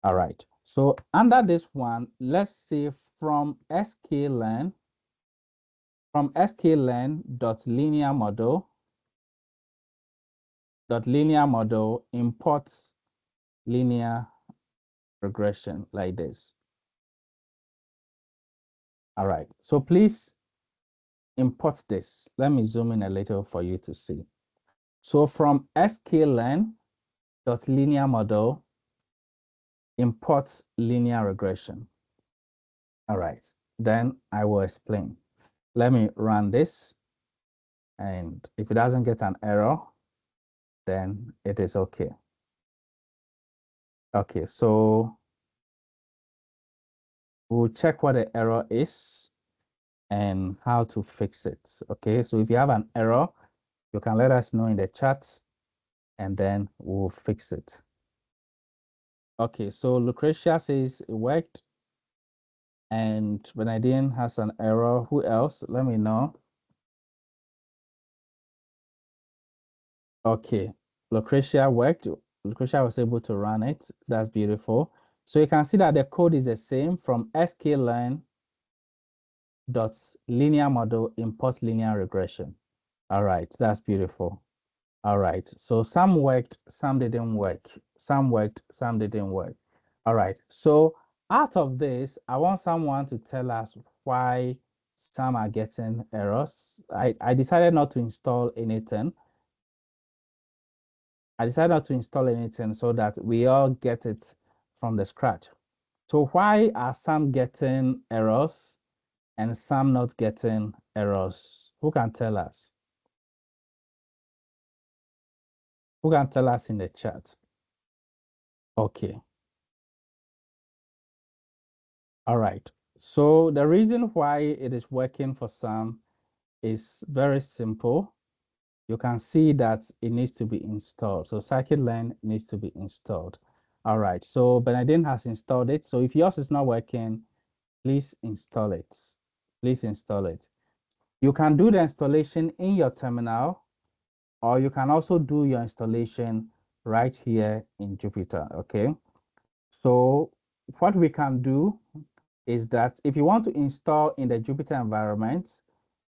All right. So under this one, let's say from sklearn, sklearn.linear model imports linear regression like this. All right. So please import this. Let me zoom in a little for you to see. So from sklearn.linear model imports linear regression. All right. Then I will explain. Let me run this. And if it doesn't get an error, then it is okay. Okay, so we'll check what the error is and how to fix it. Okay, so if you have an error, you can let us know in the chat and then we'll fix it. Okay, so Lucretia says it worked and Benedict has an error. Who else? Let me know. Okay, Lucretia worked. Lucretia was able to run it. That's beautiful. So you can see that the code is the same from sklearn.linear model import linear regression. All right, that's beautiful. All right, so some worked, some didn't work. Some worked, some didn't work. All right, so out of this, I want someone to tell us why some are getting errors. I decided not to install anything. I decided not to install anything so that we all get it from the scratch. So why are some getting errors and some not getting errors? Who can tell us? Who can tell us in the chat? Okay. All right. So the reason why it is working for some is very simple. You can see that it needs to be installed. So scikit-learn needs to be installed. All right. So Benedict has installed it. So if yours is not working, please install it. Please install it. You can do the installation in your terminal, or you can also do your installation right here in Jupyter. Okay. So what we can do is that if you want to install in the Jupyter environment,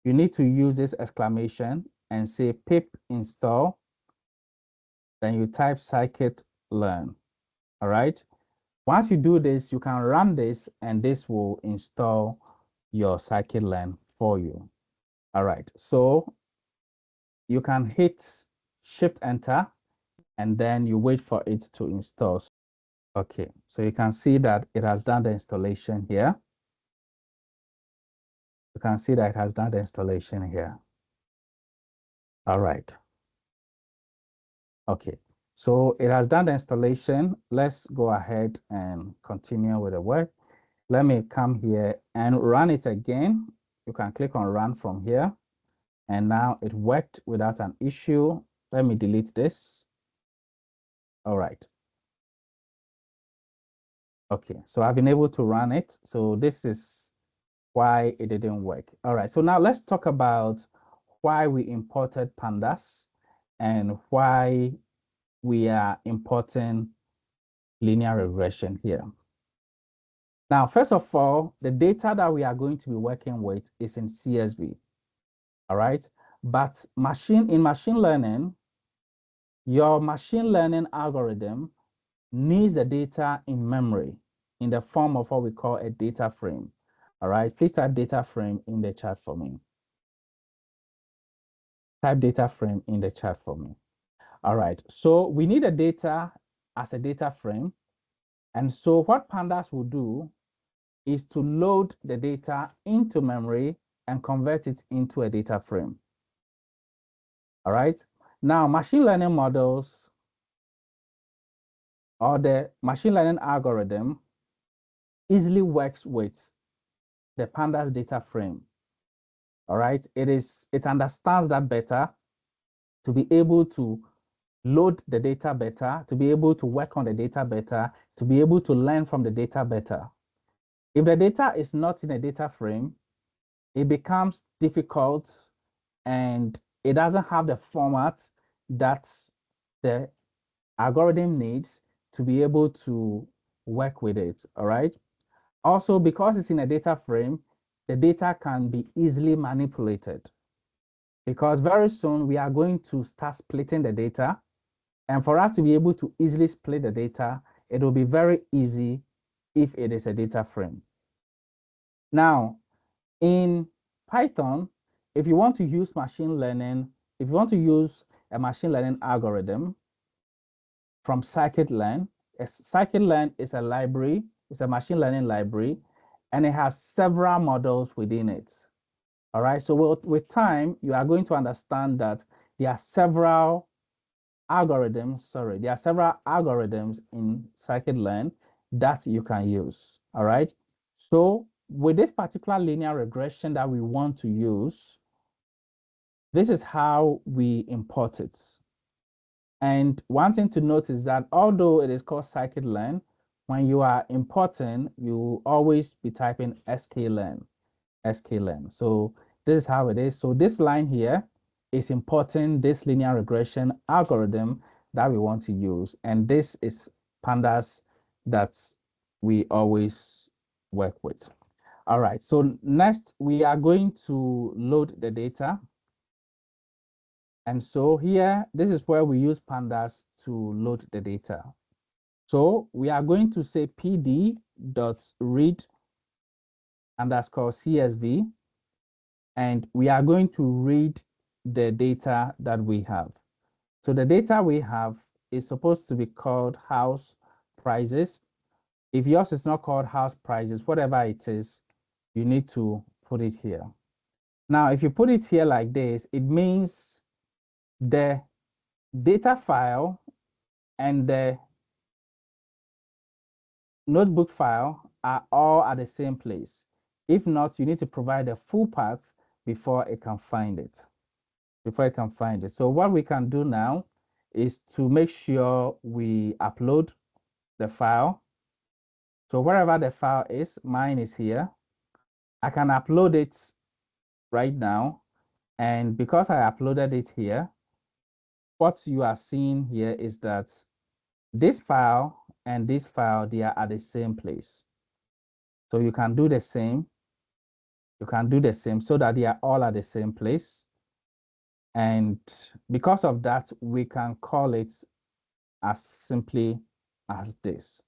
you need to use this exclamation and say pip install. Then you type scikit-learn. All right. Once you do this, you can run this and this will install your scikit-learn for you. All right. So you can hit Shift Enter and then you wait for it to install. Okay. So you can see that it has done the installation here. You can see that it has done the installation here. All right. Okay. So it has done the installation. Let's go ahead and continue with the work. Let me come here and run it again. You can click on run from here. And now it worked without an issue. Let me delete this. All right. Okay. So I've been able to run it. So this is why it didn't work. All right. So now let's talk about why we imported pandas and why we are importing linear regression here. Now, first of all, the data that we are going to be working with is in CSV, all right? But in machine learning, your machine learning algorithm needs the data in memory in the form of what we call a data frame, all right? Please type data frame in the chat for me. Type data frame in the chat for me. All right, so we need the data as a data frame. And so what pandas will do is to load the data into memory and convert it into a data frame. All right. Now, machine learning models or the machine learning algorithm easily works with the pandas data frame. All right, it understands that better to be able to load the data better, to be able to work on the data better, to be able to learn from the data better. If the data is not in a data frame, it becomes difficult and it doesn't have the format that the algorithm needs to be able to work with it. All right. Also, because it's in a data frame, the data can be easily manipulated because very soon we are going to start splitting the data. And for us to be able to easily split the data, it will be very easy if it is a data frame. Now, in Python, if you want to use machine learning, if you want to use a machine learning algorithm from scikit-learn, scikit-learn is a library, it's a machine learning library, and it has several models within it. All right, so with time, you are going to understand that there are several algorithms in scikit-learn that you can use. All right. So with this particular linear regression that we want to use, this is how we import it. And one thing to note is that although it is called scikit-learn, when you are importing, you always be typing sklearn. So this is how it is. So this line here is importing this linear regression algorithm that we want to use. And this is pandas that we always work with. All right, so next we are going to load the data. And so here, this is where we use pandas to load the data. So we are going to say pd.read_CSV, and we are going to read the data that we have. So the data we have is supposed to be called house prices. If yours is not called house prices, whatever it is, you need to put it here. Now, if you put it here like this, it means the data file and the notebook file are all at the same place. If not, you need to provide a full path before it can find it. So what we can do now is to make sure we upload the file. So wherever the file is, mine is here. I can upload it right now. And because I uploaded it here, what you are seeing here is that this file and this file, they are at the same place. So you can do the same. You can do the same so that they are all at the same place. And because of that, we can call it as simply as this.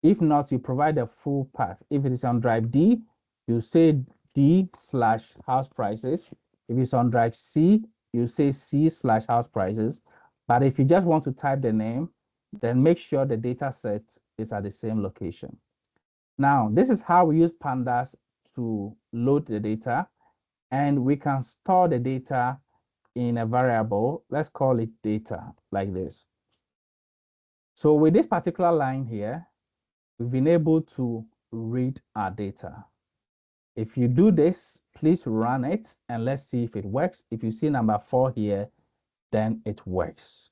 If not, you provide a full path. If it is on drive D, you say D/house prices. If it's on drive C, you say C/house prices. But if you just want to type the name, then make sure the data set is at the same location. Now, this is how we use pandas to load the data, and we can store the data in a variable. Let's call it data like this. So with this particular line here, we've been able to read our data. If you do this, please run it and let's see if it works. If you see number 4 here, then it works.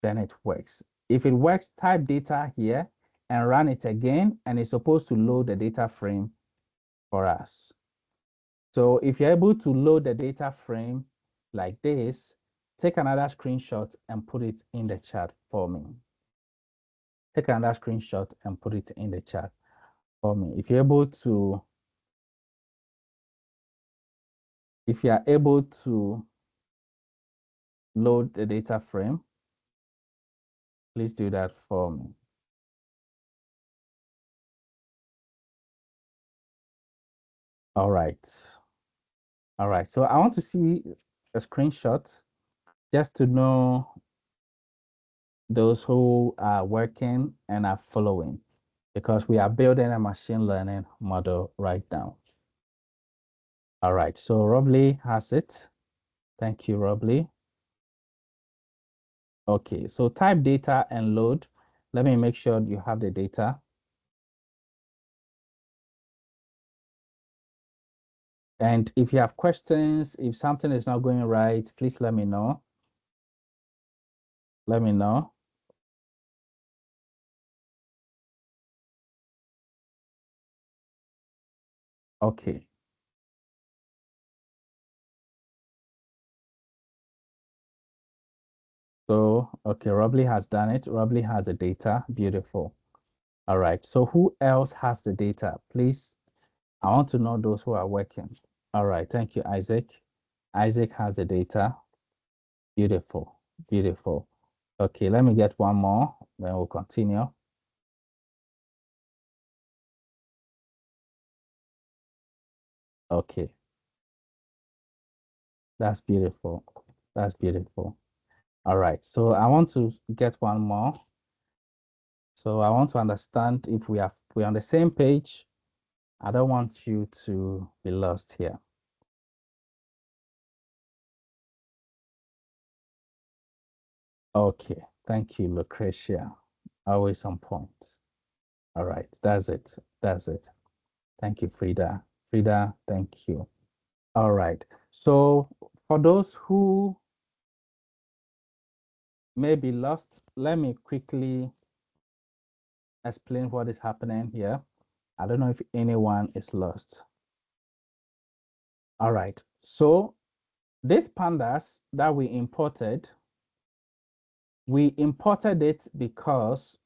If it works, type data here and run it again, and it's supposed to load the data frame for us. So if you're able to load the data frame like this, take another screenshot and put it in the chat for me. Take another screenshot and put it in the chat for me. If you are able to load the data frame, please do that for me. All right. All right. So I want to see a screenshot just to know those who are working and are following, because we are building a machine learning model right now. All right. So Robley has it. Thank you, Robley. Okay. So type data and load. Let me make sure you have the data. And if you have questions, if something is not going right, please let me know. Let me know. Okay. So, okay, Robley has done it. Robley has the data. Beautiful. All right. So who else has the data? Please, I want to know those who are working. All right. Thank you, Isaac. Isaac has the data. Beautiful. Beautiful. Okay, let me get one more, then we'll continue. Okay, that's beautiful. That's beautiful. All right, so I want to get one more. So I want to understand if we're on the same page. I don't want you to be lost here. Okay, thank you, Lucretia. Always on point. All right, that's it. That's it. Thank you, Frida. Frida, thank you. All right. So for those who may be lost, let me quickly explain what is happening here. I don't know if anyone is lost. All right. So these pandas that we imported it because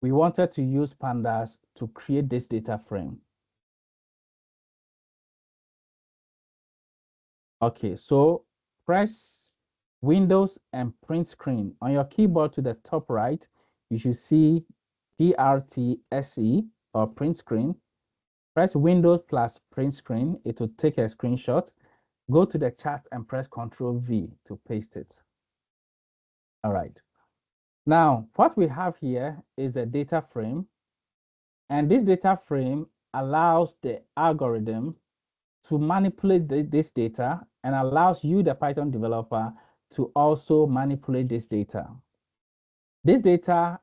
we wanted to use pandas to create this data frame. Okay, so press Windows and print screen. On your keyboard to the top right, you should see PRTSE or print screen. Press Windows plus print screen. It will take a screenshot. Go to the chat and press Ctrl V to paste it. All right. Now, what we have here is the data frame. And this data frame allows the algorithm to manipulate this data and allows you, the Python developer, to also manipulate this data. This data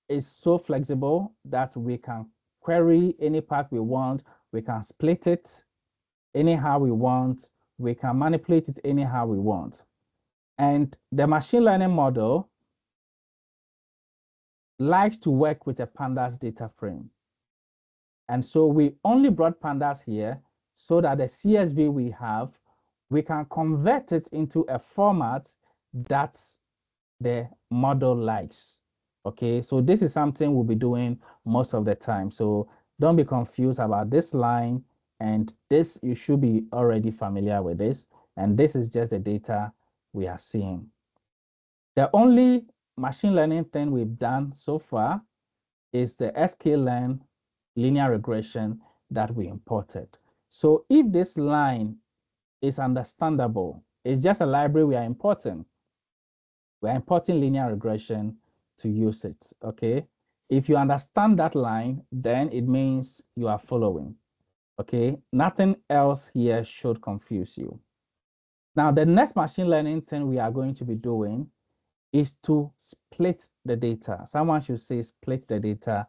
is so flexible that we can query any part we want. We can split it anyhow we want. We can manipulate it anyhow we want. And the machine learning model likes to work with a pandas data frame. And so we only brought pandas here so that the CSV we have, we can convert it into a format that the model likes. Okay, so this is something we'll be doing most of the time. So don't be confused about this line and this, you should be already familiar with this. And this is just the data we are seeing. The only machine learning thing we've done so far is the sklearn linear regression that we imported. So if this line is understandable, it's just a library we are importing. We're importing linear regression to use it, okay? If you understand that line, then it means you are following, okay? Nothing else here should confuse you. Now, the next machine learning thing we are going to be doing is to split the data. Someone should say split the data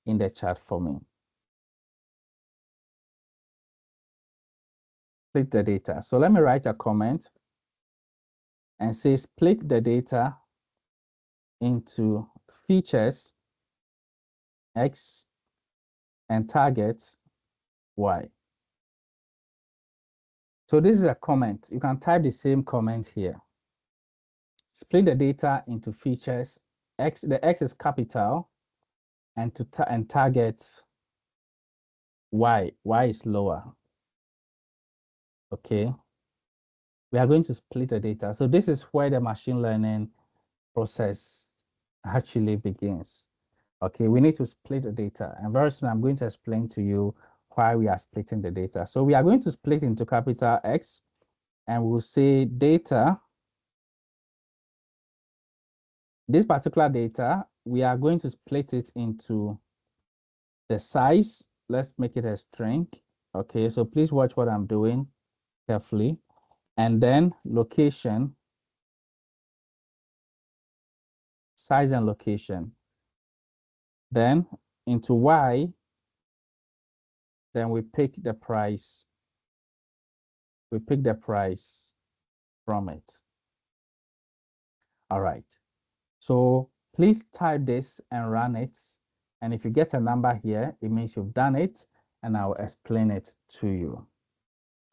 in the chat for me. Split the data. So let me write a comment and say split the data into features X and targets Y. So this is a comment. You can type the same comment here. Split the data into features X. The X is capital, and target Y. Y is lower. Okay. We are going to split the data. So this is where the machine learning process actually begins. Okay, we need to split the data. And very soon I'm going to explain to you why we are splitting the data. So we are going to split into capital X, and we'll say data. This particular data, we are going to split it into the size. Let's make it a string. Okay, so please watch what I'm doing carefully. And then location, size and location. Then into Y, then we pick the price. We pick the price from it. All right. So please type this and run it. And if you get a number here, it means you've done it, and I'll explain it to you.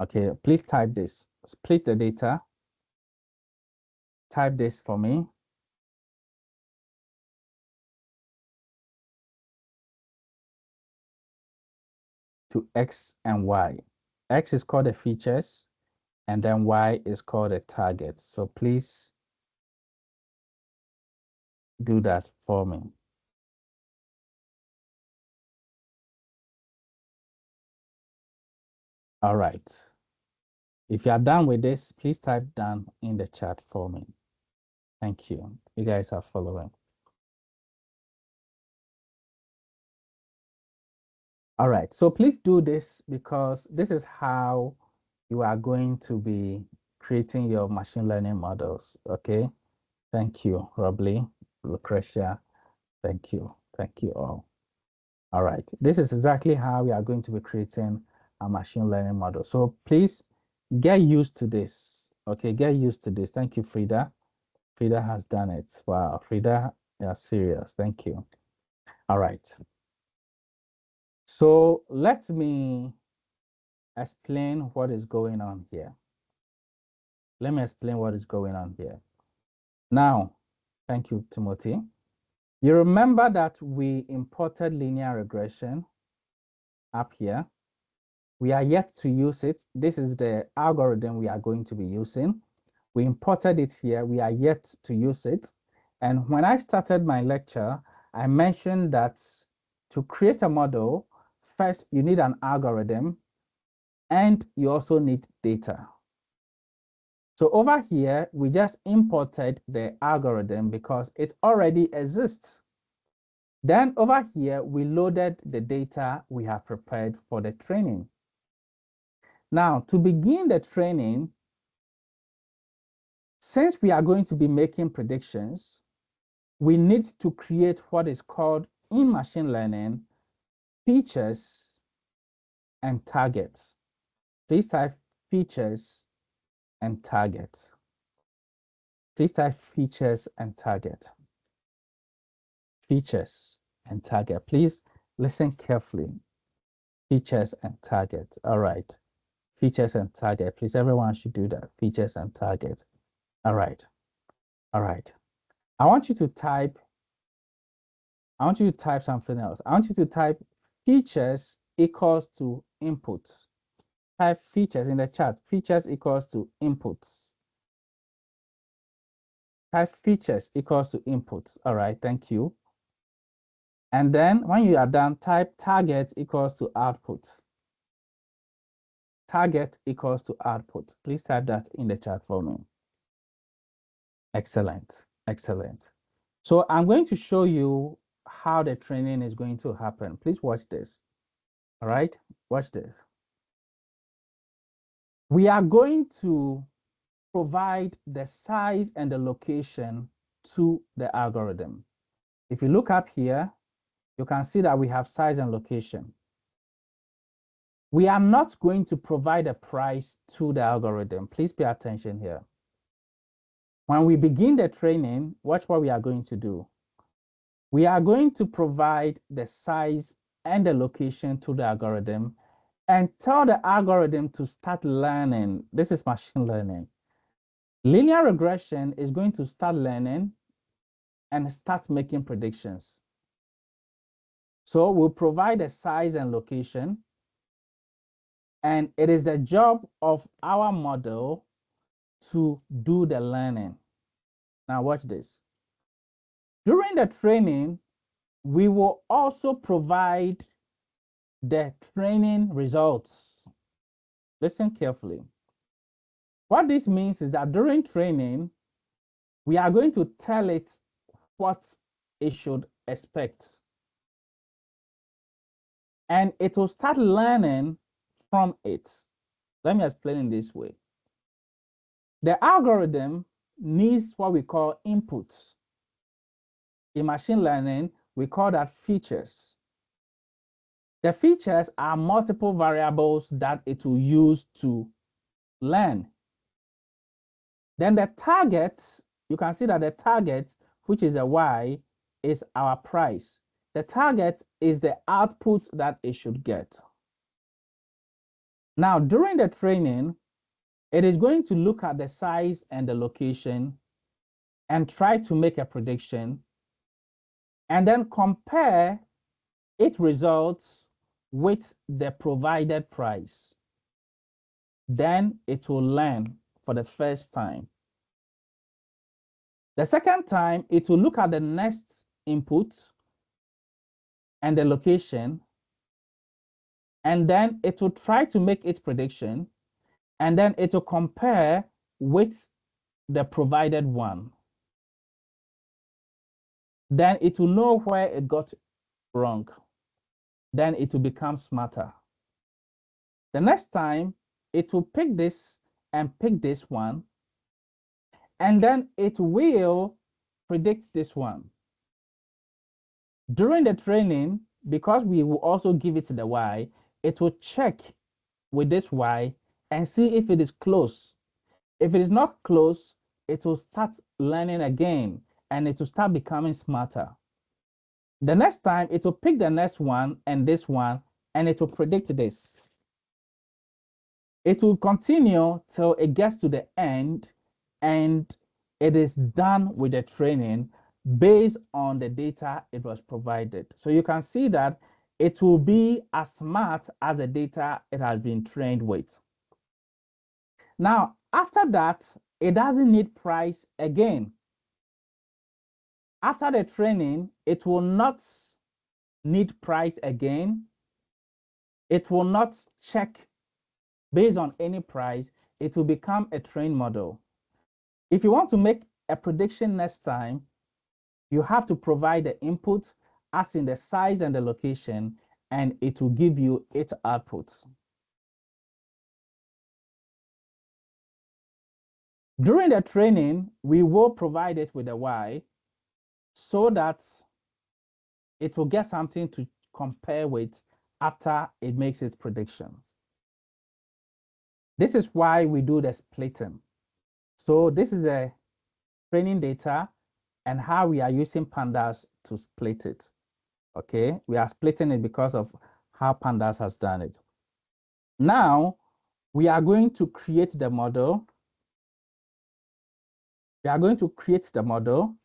Okay, please type this. Split the data. Type this for me. To X and Y. X is called the features, and then Y is called the target. So please do that for me. All right. If you are done with this, please type down in the chat for me. Thank you. You guys are following. All right. So please do this because this is how you are going to be creating your machine learning models. Okay. Thank you, Robley, Lucretia. Thank you. Thank you all. All right. This is exactly how we are going to be creating a machine learning model. So please get used to this. Okay. Get used to this. Thank you, Frida. Frida has done it. Wow. Frida, you're serious. Thank you. All right. So let me explain what is going on here. Let me explain what is going on here. Now, thank you, Timothy. You remember that we imported linear regression up here. We are yet to use it. This is the algorithm we are going to be using. We imported it here. We are yet to use it. And when I started my lecture, I mentioned that to create a model, first you need an algorithm and you also need data. So over here, we just imported the algorithm because it already exists. Then over here, we loaded the data we have prepared for the training. Now, to begin the training, since we are going to be making predictions, we need to create what is called in machine learning features and targets. Please type features and targets. Please type features and target. Features and target. Please listen carefully. Features and target. All right. Features and target. Please, everyone should do that. Features and target. All right. All right. I want you to type something else. I want you to type features equals to inputs. Type features in the chat. Features equals to inputs. Type features equals to inputs. All right, thank you. And then when you are done, type target equals to output. Target equals to output. Please type that in the chat for me. Excellent. Excellent. So I'm going to show you how the training is going to happen. Please watch this. All right, watch this. We are going to provide the size and the location to the algorithm. If you look up here, you can see that we have size and location. We are not going to provide a price to the algorithm. Please pay attention here. When we begin the training, watch what we are going to do. We are going to provide the size and the location to the algorithm and tell the algorithm to start learning. This is machine learning. Linear regression is going to start learning and start making predictions. So we'll provide a size and location, and it is the job of our model to do the learning. Now watch this. During the training, we will also provide the training results. Listen carefully. What this means is that during training, we are going to tell it what it should expect. And it will start learning from it. Let me explain in this way. The algorithm needs what we call inputs. In machine learning, We call that features. The features are multiple variables that it will use to learn. Then the target, you can see that the target, which is a Y, is our price. The target is the output that it should get. Now, during the training, it is going to look at the size and the location and try to make a prediction and then compare its results with the provided price. Then it will learn for the first time. The second time, it will look at the next input and the location, and then it will try to make its prediction, and then it will compare with the provided one. Then it will know where it got wrong. Then it will become smarter. The next time, it will pick this and pick this one, and then it will predict this one. During the training, because we will also give it the Y, it will check with this Y and see if it is close. If it is not close, it will start learning again and it will start becoming smarter. The next time, it will pick the next one and this one, and it will predict this. It will continue till it gets to the end and it is done with the training based on the data it was provided. So you can see that it will be as smart as the data it has been trained with. Now, after that, it doesn't need price again. After the training, it will not need price again. It will not check based on any price. It will become a trained model. If you want to make a prediction next time, you have to provide the input as in the size and the location, and it will give you its outputs. During the training, we will provide it with a Y so that it will get something to compare with after it makes its predictions. This is why we do the splitting. So this is the training data and how we are using pandas to split it. Okay, we are splitting it because of how pandas has done it. Now we are going to create the model. We are going to create the model.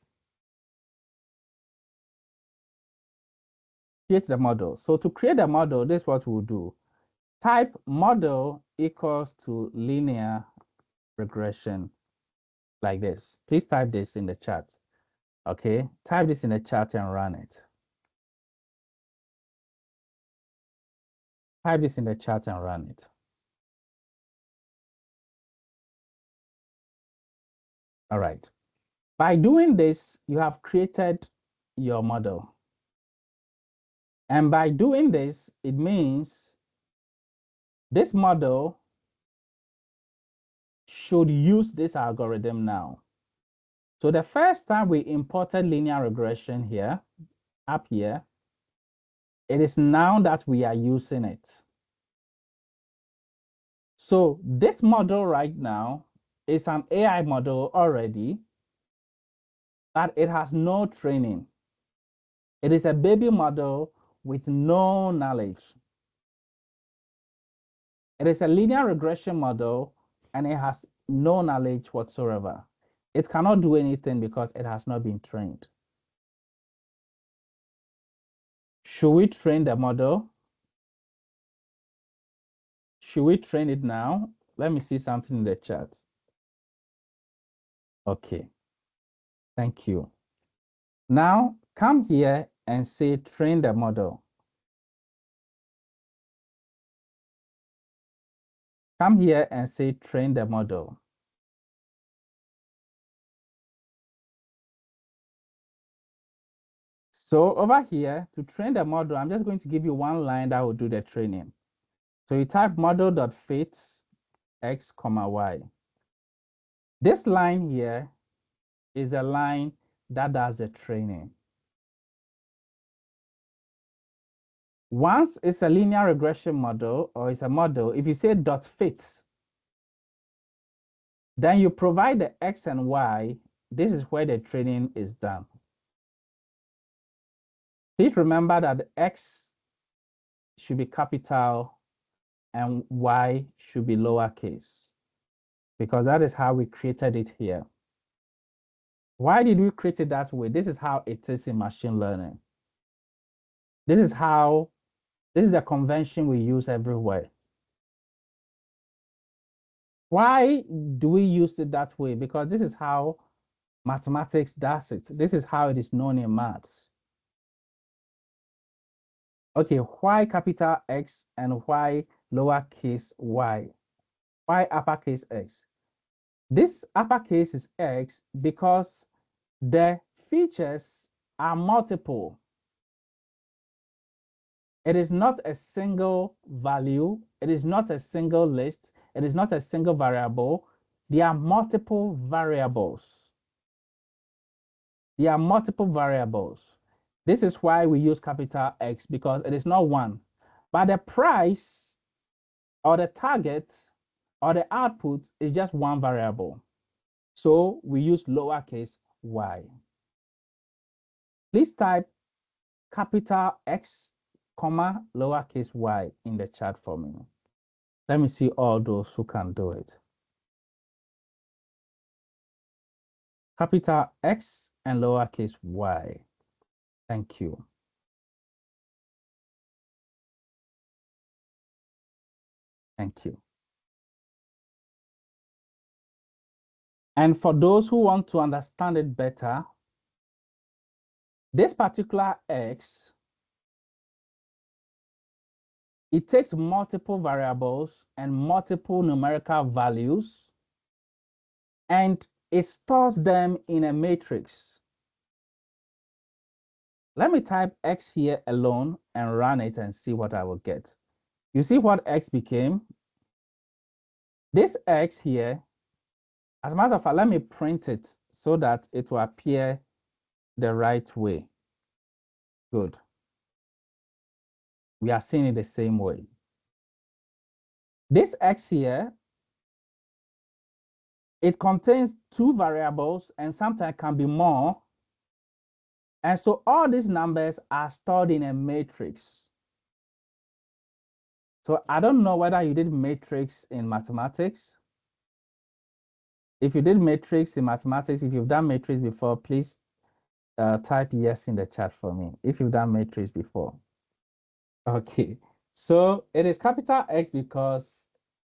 Create the model. So to create the model, this is what we'll do. Type model equals to linear regression like this. Please type this in the chat. Okay, type this in the chat and run it. Type this in the chat and run it. All right. By doing this, you have created your model. And by doing this, it means this model should use this algorithm now. So the first time we imported linear regression here, up here, it is now that we are using it. So this model right now is an AI model already, but it has no training. It is a baby model with no knowledge. It is a linear regression model and it has no knowledge whatsoever. It cannot do anything because it has not been trained. Should we train the model? Should we train it now? Let me see something in the chat. Okay, thank you. Now come here and say train the model. Come here and say train the model. So over here, to train the model, I'm just going to give you one line that will do the training. So you type model.fit x, y. This line here is a line that does the training. Once it's a linear regression model or it's a model, if you say dot fit, then you provide the X and Y. This is where the training is done. Please remember that the X should be capital and Y should be lowercase, because that is how we created it here. Why did we create it that way? This is how it is in machine learning. This is the convention we use everywhere. Why do we use it that way? Because this is how mathematics does it. This is how it is known in maths. Okay, why capital X and why lowercase y? Why uppercase X? This uppercase is X because the features are multiple. It is not a single value. It is not a single list. It is not a single variable. There are multiple variables. There are multiple variables. This is why we use capital X, because it is not one. But the price or the target or the output is just one variable. So we use lowercase y. Please type capital X, comma, lowercase y in the chat for me. Let me see all those who can do it. Capital X and lowercase y. Thank you. Thank you. And for those who want to understand it better, this particular X, it takes multiple variables and multiple numerical values, and it stores them in a matrix. Let me type X here alone and run it and see what I will get. You see what X became? This X here, as a matter of fact, let me print it so that it will appear the right way. Good. We are seeing it the same way. This X here, it contains two variables and sometimes can be more. And so all these numbers are stored in a matrix. So I don't know whether you did matrix in mathematics. If you did matrix in mathematics, if you've done matrix before, please type yes in the chat for me if you've done matrix before. Okay, so it is capital X because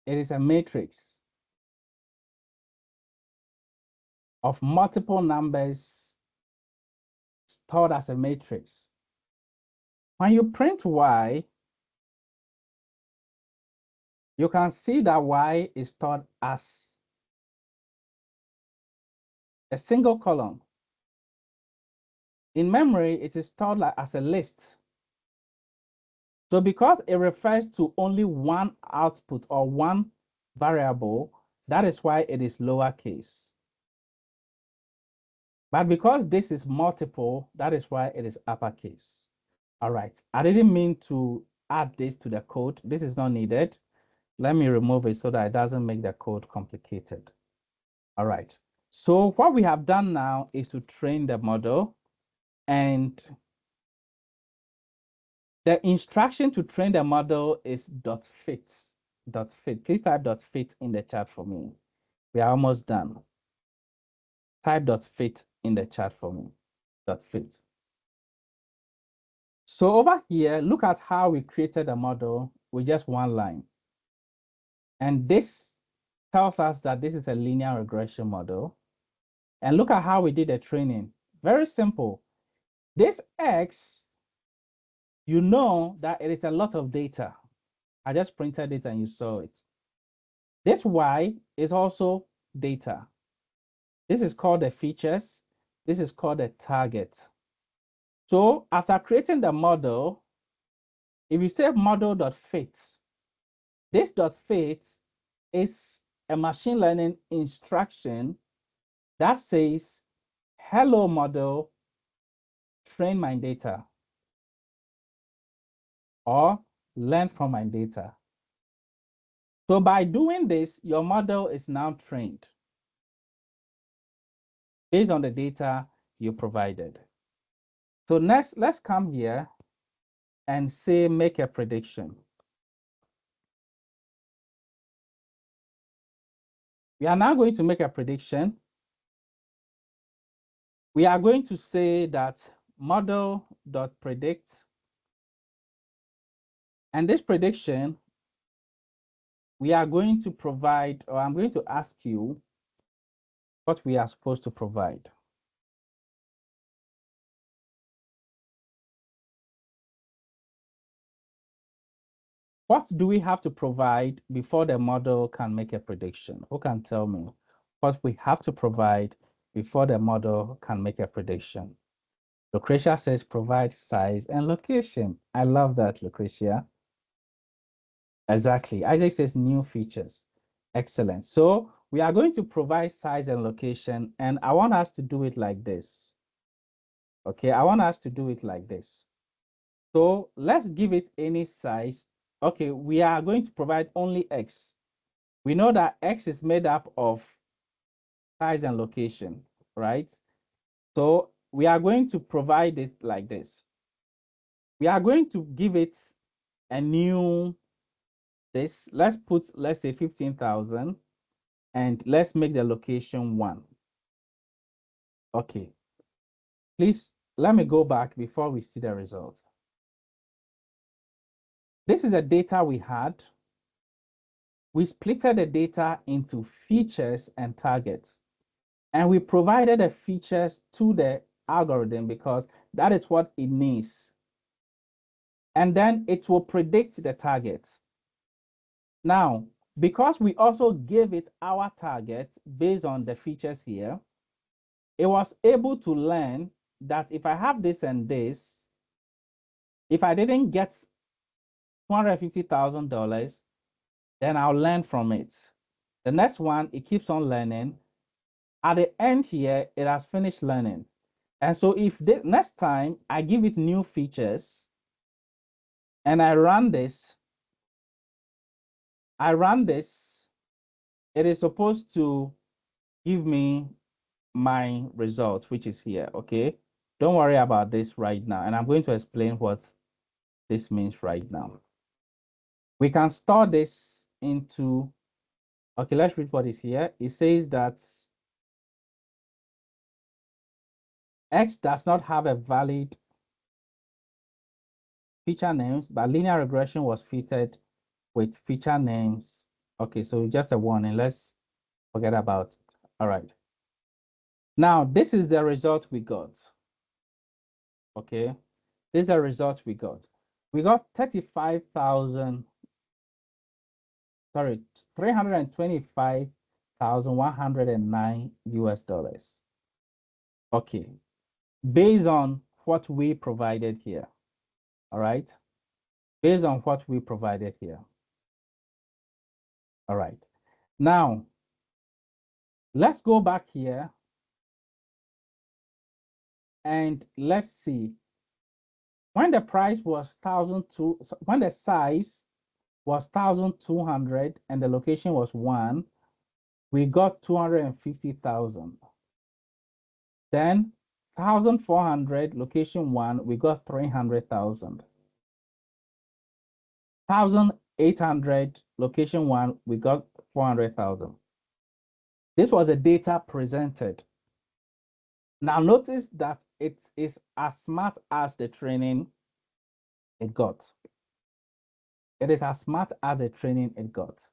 it is a matrix of multiple numbers stored as a matrix. When you print Y, you can see that Y is stored as a single column. In memory, it is stored like as a list. So because it refers to only one output or one variable, that is why it is lowercase. But because this is multiple, that is why it is uppercase. All right, I didn't mean to add this to the code. This is not needed. Let me remove it so that it doesn't make the code complicated. All right, so what we have done now is to train the model, and the instruction to train the model is .fit. .fit. Please type .fit in the chat for me. We are almost done. Type .fit in the chat for me. .fit. So over here, look at how we created a model with just one line. And this tells us that this is a linear regression model. And look at how we did the training. Very simple. This X, you know that it is a lot of data. I just printed it and you saw it. This Y is also data. This is called the features. This is called the target. So after creating the model, if you say model.fit, this .fit is a machine learning instruction that says, hello model, train my data. or learn from my data. So by doing this, your model is now trained based on the data you provided. So next, let's come here and say, make a prediction. We are now going to make a prediction. We are going to say that model.predict, and this prediction, we are going to provide, or I'm going to ask you what we are supposed to provide. What do we have to provide before the model can make a prediction? Who can tell me what we have to provide before the model can make a prediction? Lucretia says provide size and location. I love that, Lucretia. Exactly. Isaac says new features. Excellent. So we are going to provide size and location, and I want us to do it like this. Okay, I want us to do it like this. So let's give it any size. Okay, we are going to provide only X. We know that X is made up of size and location, right? So we are going to provide it like this. We are going to give it a new, let's say 15,000, and let's make the location 1. Okay, please let me go back before we see the result. This is the data we had. We splitted the data into features and targets, and we provided the features to the algorithm because that is what it needs. And then it will predict the target. Now, because we also gave it our target based on the features here, it was able to learn that if I have this and this, if I didn't get $250,000, then I'll learn from it. The next one, it keeps on learning. At the end here, it has finished learning. And so if the next time I give it new features and I run this, it is supposed to give me my result, which is here, okay? Don't worry about this right now. And I'm going to explain what this means right now. We can store this into, okay, let's read what is here. It says that X does not have a valid feature names, but linear regression was fitted with feature names. Okay, so just a warning. Let's forget about it. All right. Now, this is the result we got. Okay, this is the result we got. We got 35,000, sorry, $325,109 US. Okay, based on what we provided here. All right, based on what we provided here. All right, now let's go back here and let's see. When the price was 1,002, when the size was 1,200 and the location was 1, we got 250,000. Then 1,400 location 1, we got 300,000. 1,800 location 1, we got 400,000. This was the data presented. Now notice that it is as smart as the training it got. It is as smart as the training it got.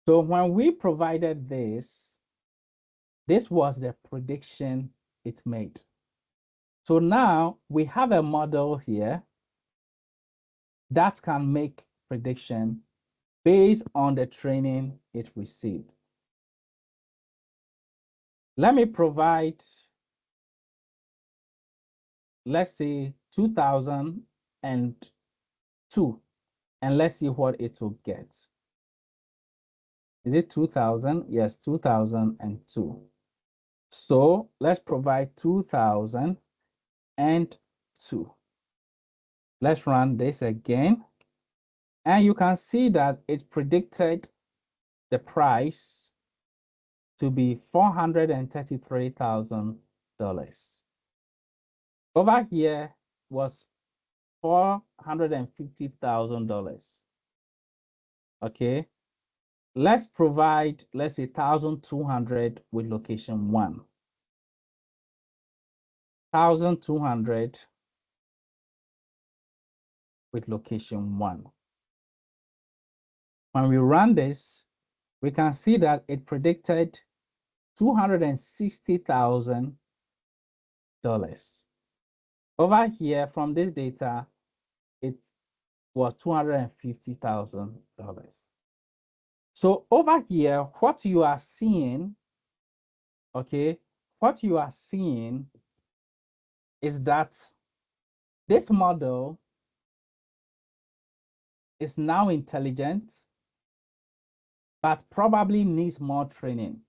So when we provided this was the prediction it made. So now we have a model here that can make prediction based on the training it received. Let me provide, let's say 2002, and let's see what it will get. Is it 2000? Yes, 2002. So let's provide 2002. Let's run this again. And you can see that it predicted the price to be $433,000. Over here was $450,000. Okay. Let's provide, let's say 1,200 with location 1. 1,200 with location 1. When we run this, we can see that it predicted $260,000. Over here, from this data, it was $250,000. So over here, what you are seeing, okay, what you are seeing is that this model is now intelligent, but probably needs more training.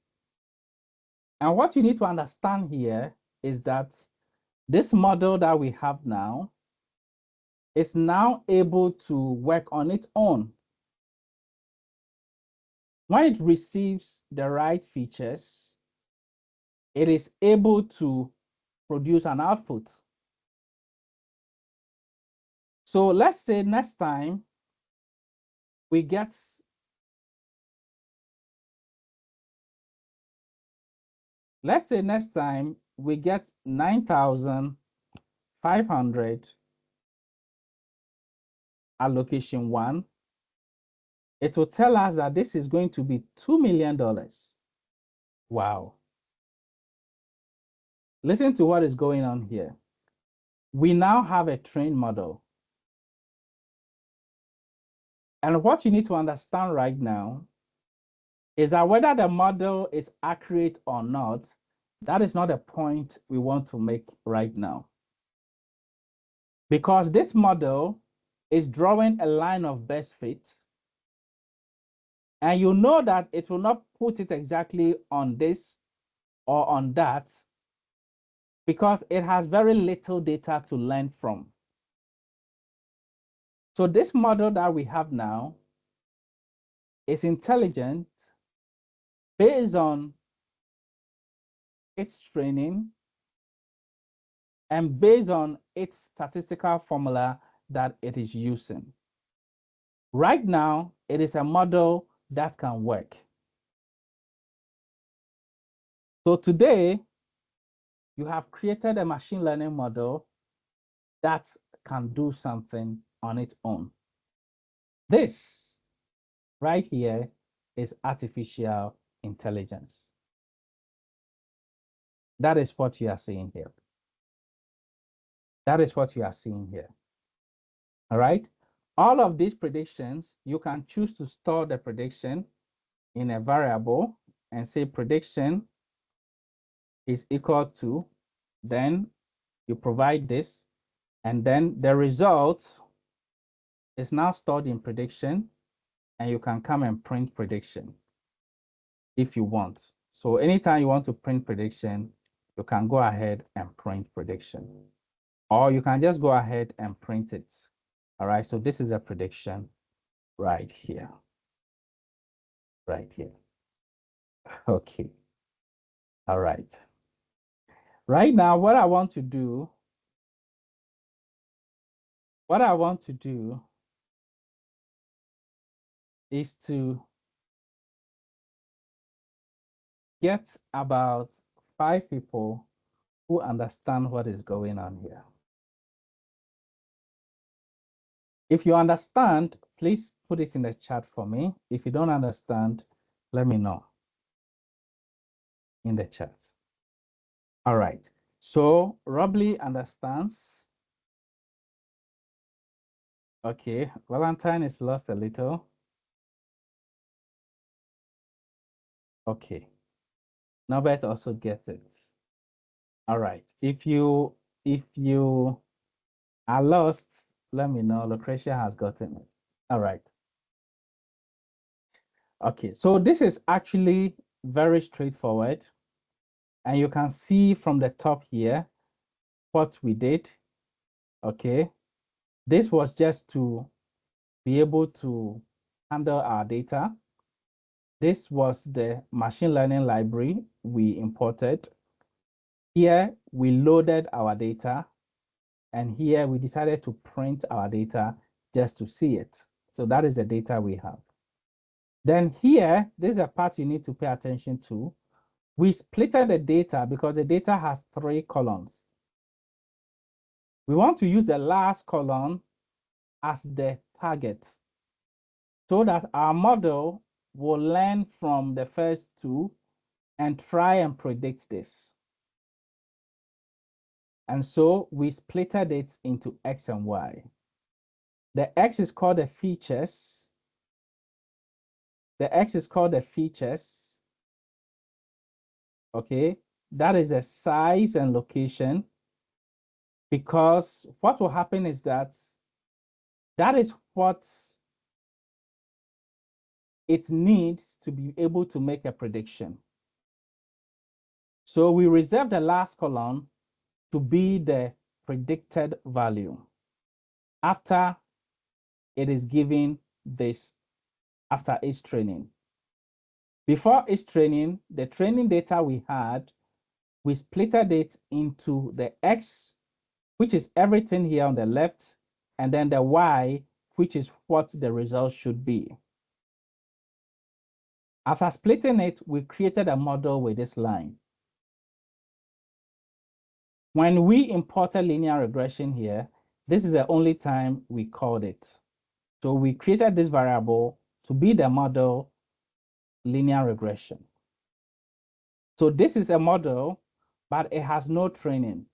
And what you need to understand here is that this model that we have now is now able to work on its own. When it receives the right features, it is able to produce an output. So let's say next time we get let's say next time we get 9,500 allocation 1, it will tell us that this is going to be $2 million. Wow. Listen to what is going on here. We now have a trained model. And what you need to understand right now is that whether the model is accurate or not, that is not a point we want to make right now. Because this model is drawing a line of best fit. And you know that it will not put it exactly on this or on that because it has very little data to learn from. So this model that we have now is intelligent based on its training and based on its statistical formula that it is using. Right now, it is a model that can work. So today, you have created a machine learning model that can do something on its own. This right here is artificial intelligence. That is what you are seeing here. That is what you are seeing here. All right. All of these predictions, you can choose to store the prediction in a variable and say prediction is equal to, then you provide this, and then the result is now stored in prediction, and you can come and print prediction if you want. So anytime you want to print prediction, you can go ahead and print prediction, or you can just go ahead and print it. All right, so this is a prediction right here. Right here. Okay. All right. Right now, what I want to do is to get about 5 people who understand what is going on here. If you understand, please put it in the chat for me. If you don't understand, let me know in the chat. All right. So Robley understands. Okay. Valentine is lost a little. Okay. Norbert also gets it. All right. If you are lost, let me know. Lucretia has gotten it. All right. Okay. So this is actually very straightforward. And you can see from the top here what we did. Okay. This was just to be able to handle our data. This was the machine learning library we imported. Here we loaded our data, and here we decided to print our data just to see it. So that is the data we have. Then here, this is a part you need to pay attention to. We splitted the data because the data has 3 columns. We want to use the last column as the target so that our model will learn from the first 2 and try and predict this. And so we splitted it into X and Y. The X is called the features. The X is called the features. Okay, that is the size and location, because what will happen is that is what it needs to be able to make a prediction. So we reserve the last column to be the predicted value after it is given this, after each training. Before each training, the training data we had, we splitted it into the X, which is everything here on the left, and then the Y, which is what the result should be. After splitting it, we created a model with this line. When we imported linear regression here, this is the only time we called it. So we created this variable to be the model linear regression. So this is a model, but it has no training.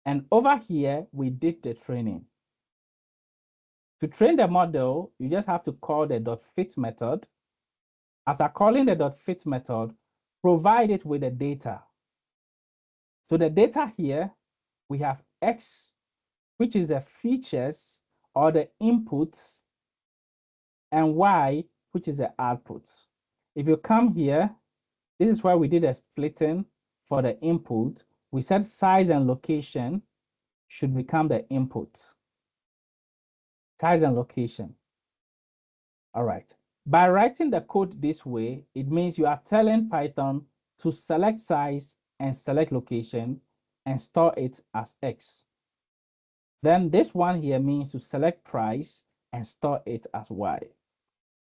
And over here, we did the training. To train the model, you just have to call the .fit method. After calling the .fit method, provide it with the data. So the data here, we have X, which is the features or the inputs, and Y, which is the outputs. If you come here, this is why we did a splitting for the input. We said size and location should become the input. Size and location. All right. By writing the code this way, it means you are telling Python to select size and select location and store it as X. Then this one here means to select price and store it as Y.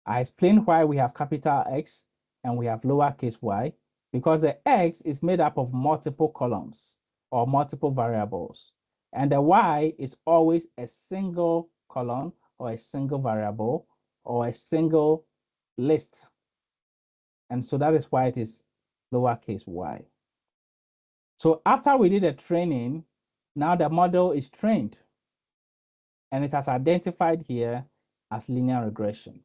I explained why we have capital X and we have lowercase y, because the X is made up of multiple columns or multiple variables, and the Y is always a single column or a single variable or a single list. And so that is why it is lowercase y. So after we did the training, now the model is trained and it has identified here as linear regression.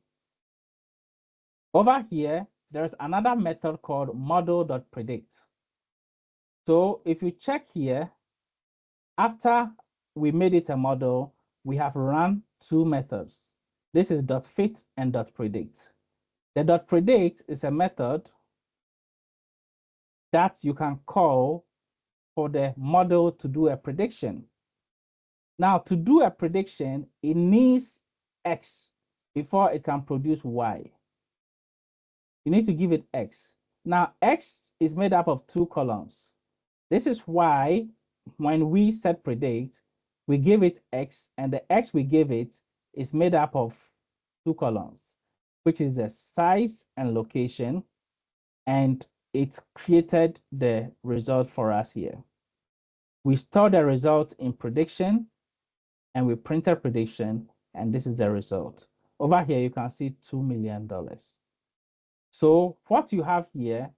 Over here, there's another method called model.predict. So if you check here, after we made it a model, we have run 2 methods. This is .fit and .predict. The .predict is a method that you can call for the model to do a prediction. Now, to do a prediction, it needs X before it can produce Y. You need to give it X. Now, X is made up of 2 columns. This is why when we set predict, we give it X, and the X we give it is made up of 2 columns, which is the size and location, and it created the result for us here. We store the result in prediction, and we printed prediction, and this is the result. Over here, you can see $2 million. So what you have here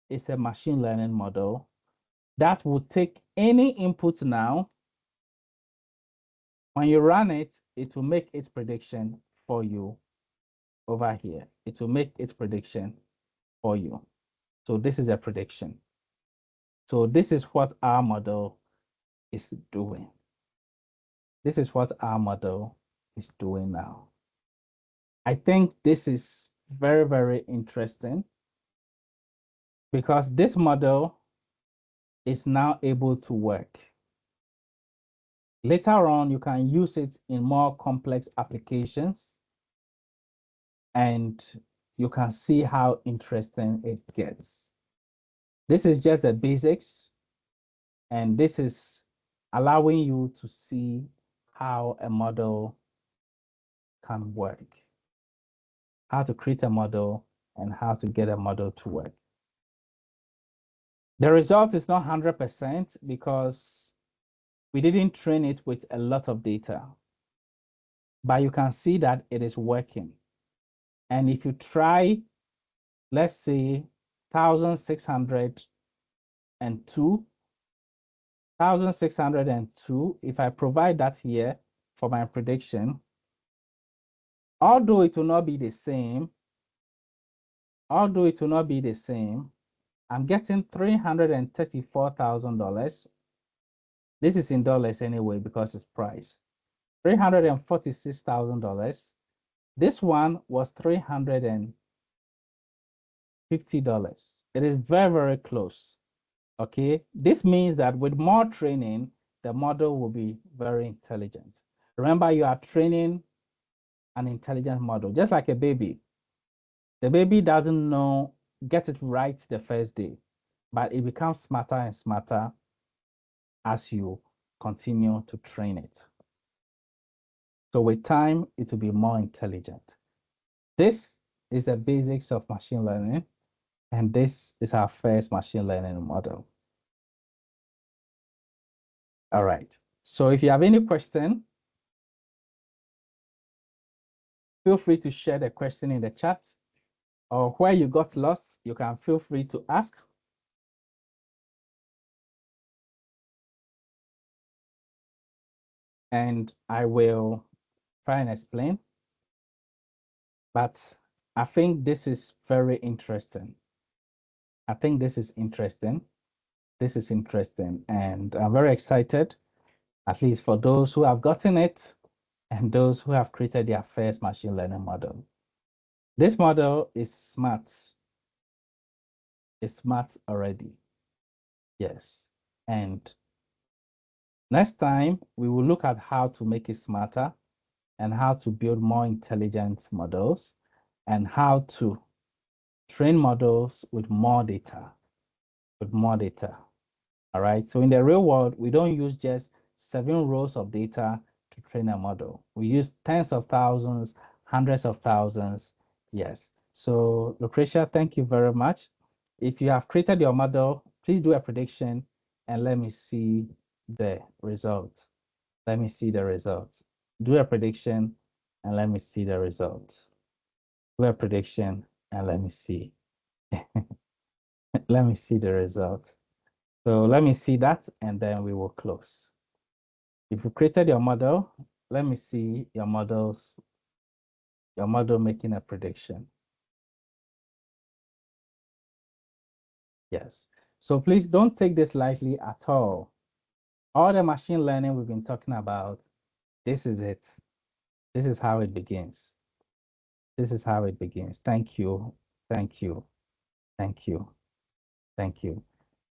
is a machine learning model that will take any input now. When you run it, it will make its prediction for you over here. It will make its prediction for you. So this is a prediction. So this is what our model is doing. This is what our model is doing now. I think this is very, very interesting because this model is now able to work. Later on, you can use it in more complex applications, and you can see how interesting it gets. This is just the basics, and this is allowing you to see how a model can work, how to create a model, and how to get a model to work. The result is not 100% because we didn't train it with a lot of data, but you can see that it is working. And if you try, let's say 1602, if I provide that here for my prediction, although it will not be the same, I'm getting $334,000. This is in dollars anyway because it's price. $346,000. This one was $350. It is very, very close. Okay, this means that with more training, the model will be very intelligent. Remember, you are training an intelligent model, just like a baby. The baby doesn't know, get it right the first day, but it becomes smarter and smarter as you continue to train it. So with time, it will be more intelligent. This is the basics of machine learning, and this is our first machine learning model. All right. So if you have any question, feel free to share the question in the chat, or where you got lost, you can feel free to ask. And I will try and explain. But I think this is very interesting. This is interesting, and I'm very excited, at least for those who have gotten it and those who have created their first machine learning model. This model is smart. It's smart already. Yes. And next time, we will look at how to make it smarter and how to build more intelligent models and how to train models with more data. All right. So in the real world, we don't use just 7 rows of data to train a model. We use tens of thousands, hundreds of thousands. Yes. So Lucretia, thank you very much. If you have created your model, please do a prediction and let me see the results. Let me see the results. Do a prediction and let me see the results. Do a prediction and let me see. Let me see the results. So let me see that and then we will close. If you created your model, let me see your model making a prediction. Yes. So please don't take this lightly at all. All the machine learning we've been talking about, this is it. This is how it begins. This is how it begins. Thank you. Thank you. Thank you. Thank you.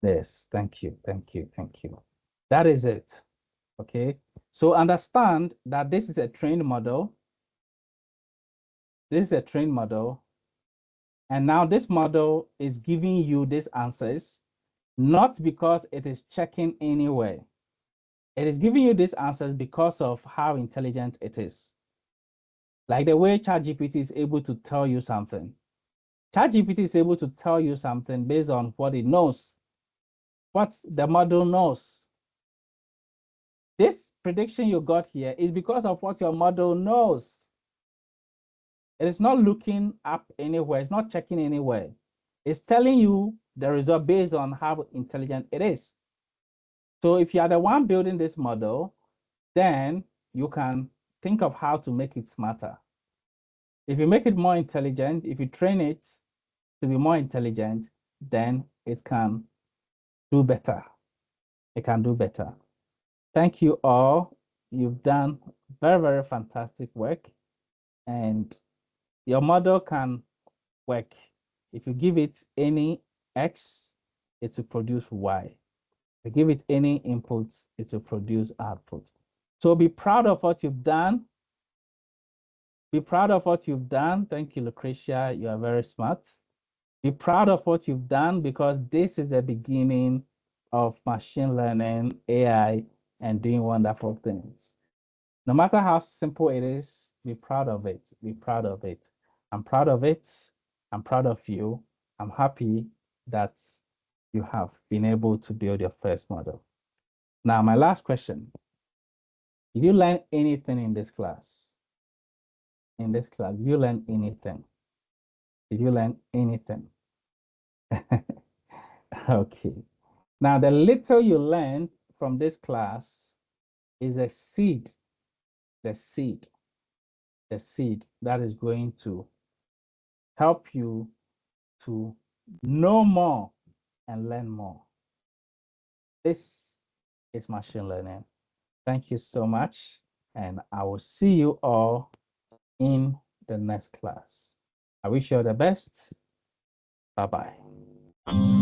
This. Thank you. Thank you. Thank you. That is it. Okay. So understand that this is a trained model. This is a trained model. And now this model is giving you these answers, not because it is checking anywhere. It is giving you these answers because of how intelligent it is. Like the way ChatGPT is able to tell you something. ChatGPT is able to tell you something based on what it knows, what the model knows. This prediction you got here is because of what your model knows. It is not looking up anywhere. It's not checking anywhere. It's telling you the result based on how intelligent it is. So if you are the one building this model, then you can think of how to make it smarter. If you make it more intelligent, if you train it to be more intelligent, then it can do better. It can do better. Thank you all. You've done very, very fantastic work. And your model can work. If you give it any X, it will produce Y. If you give it any inputs, it will produce output. So be proud of what you've done. Be proud of what you've done. Thank you, Lucretia. You are very smart. Be proud of what you've done because this is the beginning of machine learning, AI, and doing wonderful things. No matter how simple it is, be proud of it. Be proud of it. I'm proud of it. I'm proud of you. I'm happy that you have been able to build your first model. Now, my last question. Did you learn anything in this class? In this class, did you learn anything? Did you learn anything? Okay. Now, the little you learned from this class is a seed, the seed that is going to help you to know more and learn more. This is machine learning. Thank you so much, and I will see you all in the next class. I wish you all the best. Bye-bye.